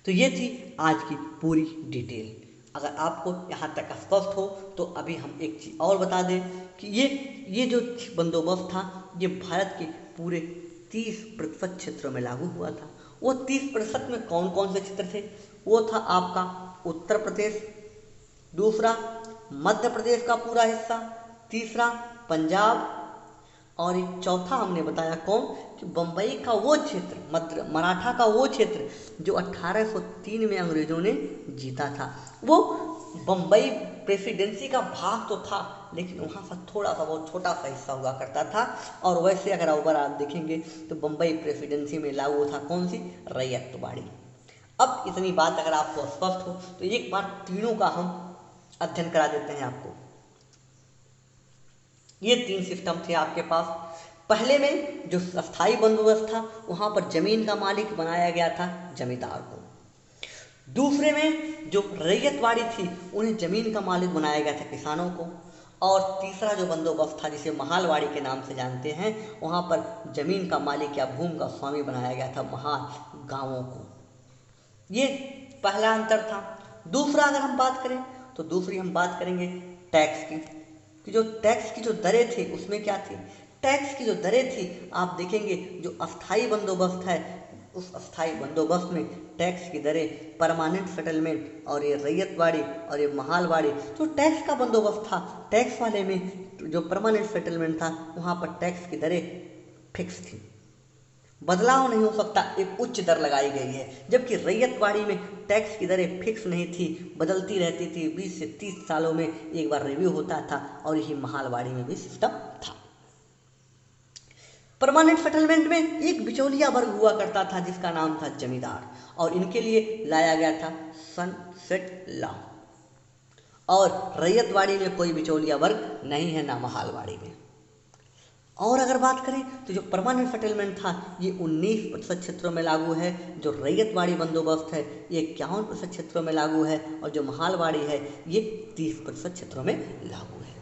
तो ये थी आज की पूरी डिटेल। अगर आपको यहाँ तक स्पष्ट हो तो अभी हम एक चीज़ और बता दें कि ये जो बंदोबस्त था ये भारत के पूरे 30% क्षेत्रों में लागू हुआ था। वो 30% में कौन कौन से क्षेत्र थे, वो था आपका उत्तर प्रदेश, दूसरा मध्य प्रदेश का पूरा हिस्सा, तीसरा पंजाब, और एक चौथा हमने बताया कौन, कि बम्बई का वो क्षेत्र, मराठा का वो क्षेत्र जो 1803 में अंग्रेजों ने जीता था। वो बम्बई प्रेसिडेंसी का भाग तो था, लेकिन वहाँ पर थोड़ा सा बहुत छोटा सा हिस्सा हुआ करता था। और वैसे अगर ऊपर आप देखेंगे तो बम्बई प्रेसिडेंसी में लागू था कौन सी, रैयतवाड़ी। अब इतनी बात अगर आपको स्पष्ट हो तो एक बार तीनों का हम अध्ययन करा देते हैं आपको। ये 3 सिस्टम थे आपके पास। पहले में जो अस्थाई बंदोबस्त था वहाँ पर जमीन का मालिक बनाया गया था जमींदार को। दूसरे में जो रैयतवाड़ी थी उन्हें जमीन का मालिक बनाया गया था किसानों को। और तीसरा जो बंदोबस्त था जिसे महालवाड़ी के नाम से जानते हैं, वहाँ पर जमीन का मालिक या भूमि का स्वामी बनाया गया था महाल गांवों को। ये पहला अंतर था। दूसरा अगर हम बात करें तो दूसरी हम बात करेंगे टैक्स की, कि जो टैक्स की जो दरें थी उसमें क्या थी। टैक्स की जो दरें थी आप देखेंगे जो अस्थाई बंदोबस्त है उस अस्थाई बंदोबस्त में टैक्स की दरें, परमानेंट सेटलमेंट, और ये रैयतवाड़ी और ये महालवाड़ी जो टैक्स का बंदोबस्त था, टैक्स वाले में जो परमानेंट सेटलमेंट था वहाँ पर टैक्स की दरें फिक्स थी। बदलाव नहीं हो सकता, एक उच्च दर लगाई गई है। जबकि रैयतवाड़ी में टैक्स की दरें फिक्स नहीं थी, बदलती रहती थी, 20 से 30 सालों में एक बार रिव्यू होता था, और यही महालवाड़ी में भी सिस्टम था। परमानेंट सेटलमेंट में एक बिचौलिया वर्ग हुआ करता था जिसका नाम था जमींदार, और इनके लिए लाया गया था सनसेट लॉ। और रैयतवाड़ी में कोई बिचौलिया वर्ग नहीं है, ना महालवाड़ी में। और अगर बात करें तो जो परमानेंट सेटलमेंट था ये 19% क्षेत्रों में लागू है, जो रैयतवाड़ी बंदोबस्त है ये 51% क्षेत्रों में लागू है, और जो महालवाड़ी है ये 30% क्षेत्रों में लागू है।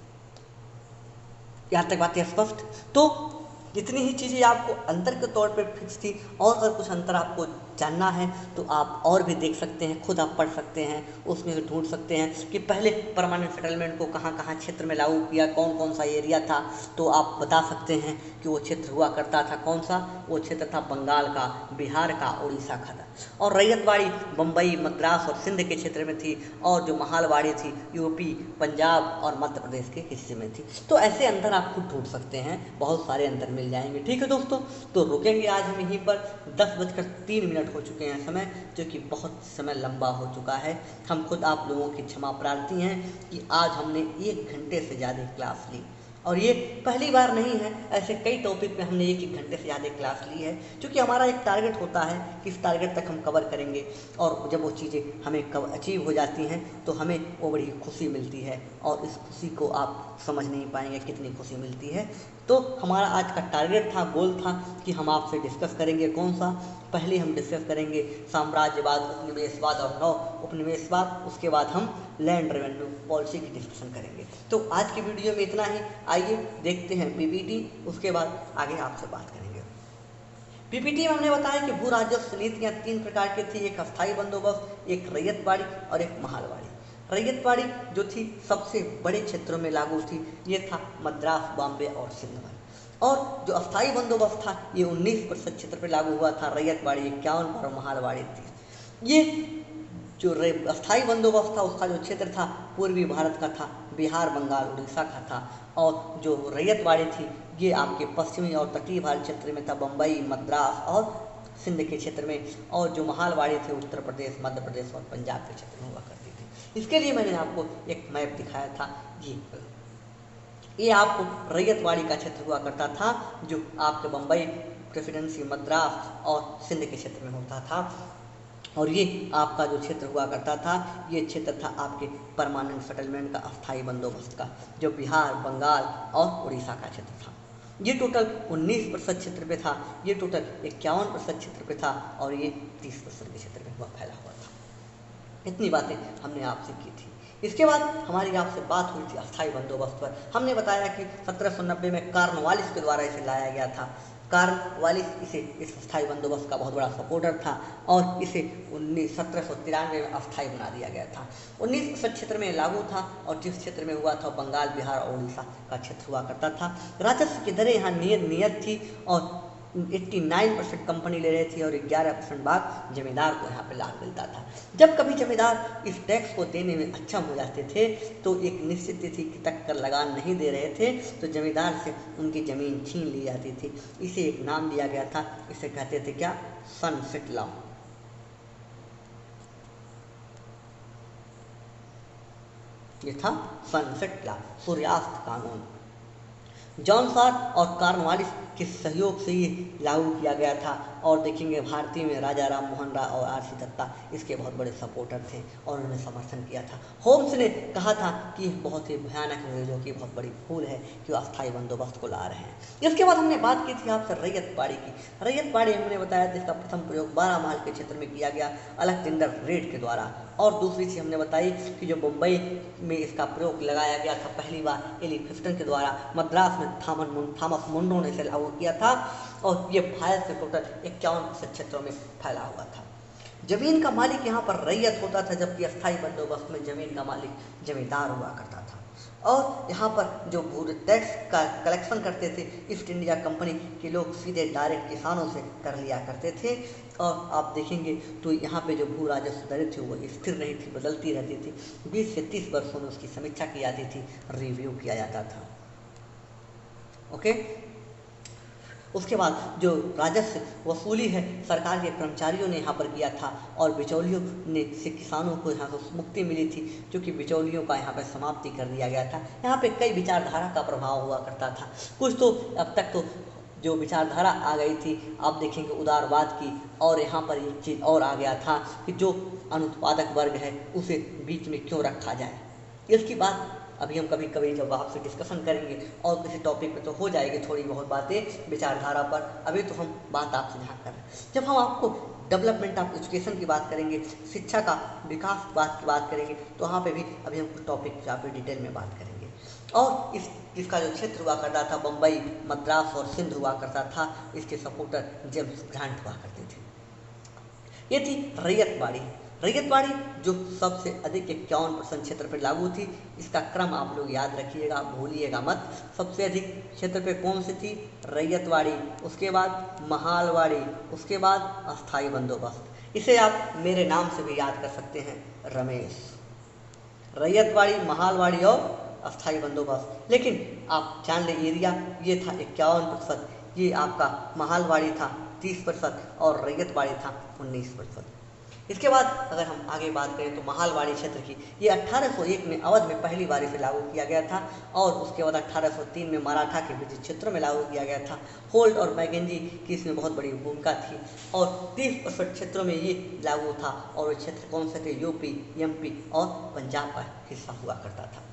यहाँ तक बातें स्पष्ट? तो इतनी ही चीज़ें आपको अंतर के तौर पर फिक्स थी, और अगर कुछ अंतर आपको जानना है तो आप और भी देख सकते हैं, खुद आप पढ़ सकते हैं, उसमें से ढूंढ सकते हैं कि पहले परमानेंट सेटलमेंट को कहाँ कहाँ क्षेत्र में लागू किया, कौन कौन सा एरिया था। तो आप बता सकते हैं कि वो क्षेत्र हुआ करता था कौन सा, वो क्षेत्र था बंगाल का, बिहार का, उड़ीसा का था। और रैयतवाड़ी बम्बई, मद्रास और सिंध के क्षेत्र में थी, और जो महालवाड़ी थी यूपी, पंजाब और मध्य प्रदेश के हिस्से में थी। तो ऐसे अंतर आप खुद ढूंढ सकते हैं, बहुत सारे अंतर मिल जाएंगे। ठीक है दोस्तों, तो रुकेंगे आज हम यहीं पर। 10:03 हो चुके हैं समय, जो कि बहुत समय लंबा हो चुका है। हम खुद आप लोगों की क्षमा प्रार्थी हैं कि आज हमने 1 घंटे से ज़्यादा क्लास ली, और ये पहली बार नहीं है, ऐसे कई टॉपिक पे हमने 1-1 घंटे से ज़्यादा क्लास ली है, क्योंकि हमारा एक टारगेट होता है कि इस टारगेट तक हम कवर करेंगे, और जब वो चीज़ें हमें कब अचीव हो जाती हैं तो हमें वो बड़ी खुशी मिलती है, और इस खुशी को आप समझ नहीं पाएंगे कितनी खुशी मिलती है। तो हमारा आज का टारगेट था, गोल था कि हम आपसे डिस्कस करेंगे कौन सा। पहले हम डिस्कस करेंगे साम्राज्यवाद, उपनिवेशवाद और नव उपनिवेशवाद, उसके बाद हम लैंड रेवेन्यू पॉलिसी की डिस्कशन करेंगे। तो आज की वीडियो में इतना ही। आइए देखते हैं पीपीटी, उसके बाद आगे आपसे बात करेंगे। पीपीटी में हमने बताया कि भू राजस्व नीतियाँ 3 प्रकार की थी, एक अस्थायी बंदोबस्त, एक रैयतवाड़ी और एक महालवाड़ी। रैयतवाड़ी जो थी सबसे बड़े क्षेत्रों में लागू थी, ये था मद्रास, बॉम्बे और सिंध में। और जो अस्थायी बंदोबस्त था ये 19% क्षेत्र पर लागू हुआ था, रैयतवाड़ी 51 और महालवाड़ी 30। ये जो अस्थायी बंदोबस्त था उसका जो क्षेत्र था पूर्वी भारत का था, बिहार, बंगाल, उड़ीसा का था, और जो रैयतवाड़ी थी ये आपके पश्चिमी और तटीय भारत क्षेत्र में था, बम्बई, मद्रास और सिंध के क्षेत्र में, और जो महालवाड़ी थे उत्तर प्रदेश, मध्य प्रदेश और पंजाब के क्षेत्र में हुआ करती थी। इसके लिए मैंने आपको एक मैप दिखाया था, ये आपको रैयतवाड़ी का क्षेत्र हुआ करता था, जो आपके बम्बई, प्रेसिडेंसी, मद्रास और सिंध के क्षेत्र में होता था। और ये आपका जो क्षेत्र हुआ करता था ये क्षेत्र था आपके परमानेंट सेटलमेंट का, अस्थायी बंदोबस्त का, जो बिहार, बंगाल और उड़ीसा का क्षेत्र था। ये टोटल 19% क्षेत्र पे था, ये टोटल 51% क्षेत्र पे था, और ये 30% के क्षेत्र में फैला हुआ था। इतनी बातें हमने आपसे की थी। इसके बाद हमारी आपसे बात हुई थी अस्थायी बंदोबस्त पर। हमने बताया कि 1790 में कॉर्नवालिस के द्वारा इसे लाया गया था। कॉर्नवालिस इस अस्थायी बंदोबस्त का बहुत बड़ा सपोर्टर था, और इसे 1793 में अस्थायी बना दिया गया था। 19% क्षेत्र में लागू था, और जिस क्षेत्र में हुआ था बंगाल, बिहार और उड़ीसा का क्षेत्र हुआ करता था। राजस्व की दरें यहाँ नियत थी, और 89% कंपनी ले रही थी, और 11% भाग जमींदार को यहाँ पे लाभ मिलता था। जब कभी जमींदार इस टैक्स को देने में अक्षम हो जाते थे तो एक निश्चित तिथि तक कर लगान नहीं दे रहे थे तो जमींदार से उनकी ज़मीन छीन ली जाती थी। इसे एक नाम दिया गया था, इसे कहते थे क्या? Sunset law. ये था सनसेट लॉ, सूर्यास्त कानून। जॉन शॉर्ट और कॉर्नवालिस के सहयोग से ये लागू किया गया था, और देखेंगे भारतीय में राजा राम मोहन राय और आर.सी. दत्ता इसके बहुत बड़े सपोर्टर थे, और उन्होंने समर्थन किया था। होम्स ने कहा था कि बहुत ही भयानक अंग्रेजों की बहुत बड़ी भूल है कि वो अस्थायी बंदोबस्त को ला रहे हैं। इसके बाद हमने बात की थी आपसे रैयतवाड़ी की। रैयतवाड़ी हमने बताया था इसका प्रथम प्रयोग 12 माइल के क्षेत्र में किया गया अलेक्जेंडर रेड के द्वारा, और दूसरी चीज़ हमने बताई कि जो मुंबई में इसका प्रयोग लगाया गया था पहली बार एलिफिस्टन के द्वारा, मद्रास में थॉमस मुंडो ने इसे लागू किया था, और ये भारत से टोटल 51% क्षेत्रों में फैला हुआ था। जमीन का मालिक यहाँ पर रैयत होता था, जबकि अस्थायी बंदोबस्त में जमीन का मालिक जमींदार हुआ करता था। और यहाँ पर जो भू टैक्स का कलेक्शन करते थे ईस्ट इंडिया कंपनी के लोग सीधे डायरेक्ट किसानों से कर लिया करते थे। और आप देखेंगे तो यहाँ पे जो भू राजस्व दरें थी वो स्थिर नहीं थी, बदलती रहती थी। 20 से 30 वर्षों में उसकी समीक्षा की जाती थी, रिव्यू किया जाता था। ओके, उसके बाद जो राजस्व वसूली है सरकार के कर्मचारियों ने यहाँ पर किया था, और बिचौलियों ने से किसानों को यहाँ से मुक्ति मिली थी, जो कि बिचौलियों का यहाँ पर समाप्ति कर दिया गया था। यहाँ पे कई विचारधारा का प्रभाव हुआ करता था। कुछ तो अब तक तो जो विचारधारा आ गई थी, आप देखेंगे उदारवाद की, और यहाँ पर एक चीज़ और आ गया था कि जो अनुत्पादक वर्ग है उसे बीच में क्यों रखा जाए। इसकी बात अभी हम कभी कभी जब आपसे डिस्कशन करेंगे और किसी टॉपिक पे तो हो जाएगी थोड़ी बहुत बातें विचारधारा पर। अभी तो हम बात आपसे यहाँ कर रहे हैं। जब हम आपको डेवलपमेंट ऑफ एजुकेशन की बात करेंगे, शिक्षा का विकास की बात करेंगे, तो वहाँ पे भी अभी हम कुछ टॉपिक यहाँ पे डिटेल में बात करेंगे। और इसका जो क्षेत्र हुआ करता था बम्बई, मद्रास और सिंध हुआ करता था, इसके सपोर्टर जेम्स ग्रांट हुआ करते थे। ये थी रैयतवाड़ी। रैयतवाड़ी जो सबसे अधिक 51% क्षेत्र पर लागू थी। इसका क्रम आप लोग याद रखिएगा, भूलिएगा मत। सबसे अधिक क्षेत्र पे कौन सी थी? रैयतवाड़ी, उसके बाद महालवाड़ी, उसके बाद अस्थाई बंदोबस्त। इसे आप मेरे नाम से भी याद कर सकते हैं, रमेश। रैयतवाड़ी, महालवाड़ी और अस्थाई बंदोबस्त। लेकिन आप जान ले एरिया ये था 51%, ये आपका महालवाड़ी था 30% और रैयतवाड़ी था 19%। इसके बाद अगर हम आगे बात करें तो महालवाड़ी क्षेत्र की, ये 1801 में अवध में पहली बार इसे लागू किया गया था, और उसके बाद 1803 में मराठा के विभिन्न क्षेत्रों में लागू किया गया था। होल्ट और मैकेंजी की इसमें बहुत बड़ी भूमिका थी, और 30% क्षेत्रों में ये लागू था। और ये क्षेत्र कौन से थे? यूपी, एमपी और पंजाब का हिस्सा हुआ करता था।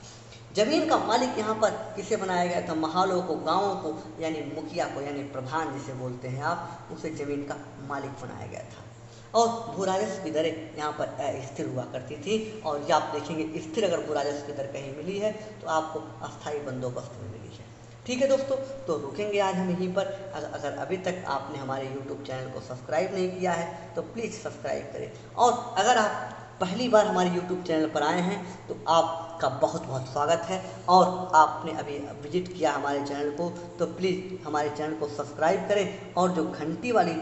जमीन का मालिक यहाँ पर किसे बनाया गया था? महालों को, गाँवों को, यानी मुखिया को, यानी प्रधान जिसे बोलते हैं आप, उसे जमीन का मालिक बनाया गया था। और भू राजस्व की दरें यहाँ पर स्थिर हुआ करती थी, और ये आप देखेंगे स्थिर अगर भू राजस्व की दर कहीं मिली है तो आपको अस्थाई बंदोबस्त में मिली है। ठीक है दोस्तों, तो रुकेंगे आज हम यहीं पर। अगर अभी तक आपने हमारे यूट्यूब चैनल को सब्सक्राइब नहीं किया है तो प्लीज़ सब्सक्राइब करें, और अगर आप पहली बार हमारे यूट्यूब चैनल पर आए हैं तो आपका बहुत बहुत स्वागत है। और आपने अभी विजिट किया हमारे चैनल को तो प्लीज़ हमारे चैनल को सब्सक्राइब करें, और जो घंटी वाली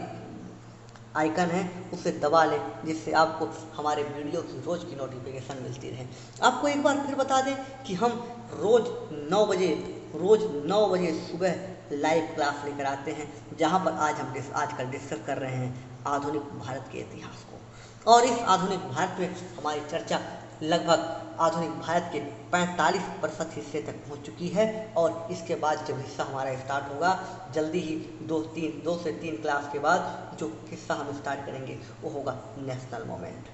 आइकन है उसे दबा लें, जिससे आपको हमारे वीडियो की रोज़ की नोटिफिकेशन मिलती रहे। आपको एक बार फिर बता दें कि हम रोज़ 9 बजे सुबह लाइव क्लास लेकर आते हैं, जहां पर आजकल डिस्कस कर रहे हैं आधुनिक भारत के इतिहास को। और इस आधुनिक भारत में हमारी चर्चा लगभग आधुनिक भारत के 45% हिस्से तक पहुंच चुकी है, और इसके बाद जब हिस्सा हमारा स्टार्ट होगा जल्दी ही 2 से 3 क्लास के बाद जो हिस्सा हम स्टार्ट करेंगे वो होगा नेशनल मोमेंट।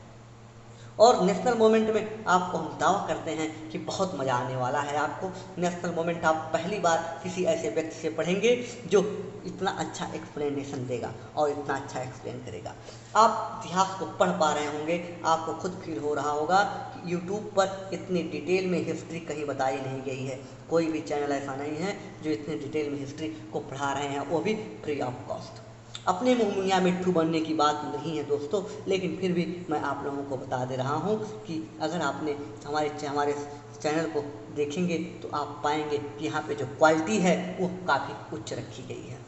और नेशनल मोमेंट में आपको हम दावा करते हैं कि बहुत मज़ा आने वाला है आपको। नेशनल मोमेंट आप पहली बार किसी ऐसे व्यक्ति से पढ़ेंगे जो इतना अच्छा एक्सप्लेनेशन देगा और इतना अच्छा एक्सप्लेन करेगा। आप इतिहास को पढ़ पा रहे होंगे, आपको खुद फील हो रहा होगा कि यूट्यूब पर इतनी डिटेल में हिस्ट्री कहीं बताई नहीं गई है। कोई भी चैनल ऐसा नहीं है जो इतनी डिटेल में हिस्ट्री को पढ़ा रहे हैं, वो भी फ्री ऑफ कॉस्ट। अपने मुँह मियाँ मिट्ठू बनने की बात नहीं है दोस्तों, लेकिन फिर भी मैं आप लोगों को बता दे रहा हूँ कि अगर आपने हमारे चैनल को देखेंगे तो आप पाएंगे कि यहाँ पे जो क्वालिटी है वो काफ़ी उच्च रखी गई है।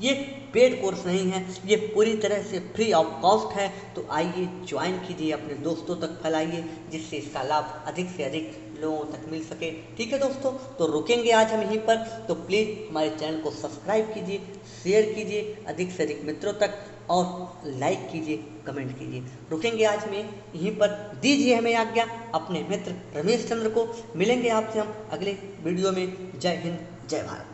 ये पेड कोर्स नहीं है, ये पूरी तरह से फ्री ऑफ कॉस्ट है। तो आइए ज्वाइन कीजिए, अपने दोस्तों तक फैलाइए, जिससे इसका लाभ अधिक से अधिक लोगों तक मिल सके। ठीक है दोस्तों, तो रुकेंगे आज हम यहीं पर। तो प्लीज़ हमारे चैनल को सब्सक्राइब कीजिए, शेयर कीजिए अधिक से अधिक मित्रों तक, और लाइक कीजिए, कमेंट कीजिए। रुकेंगे आज में यहीं पर। दीजिए हमें आज्ञा, अपने मित्र रमेश चंद्र को। मिलेंगे आपसे हम अगले वीडियो में। जय हिंद, जय भारत।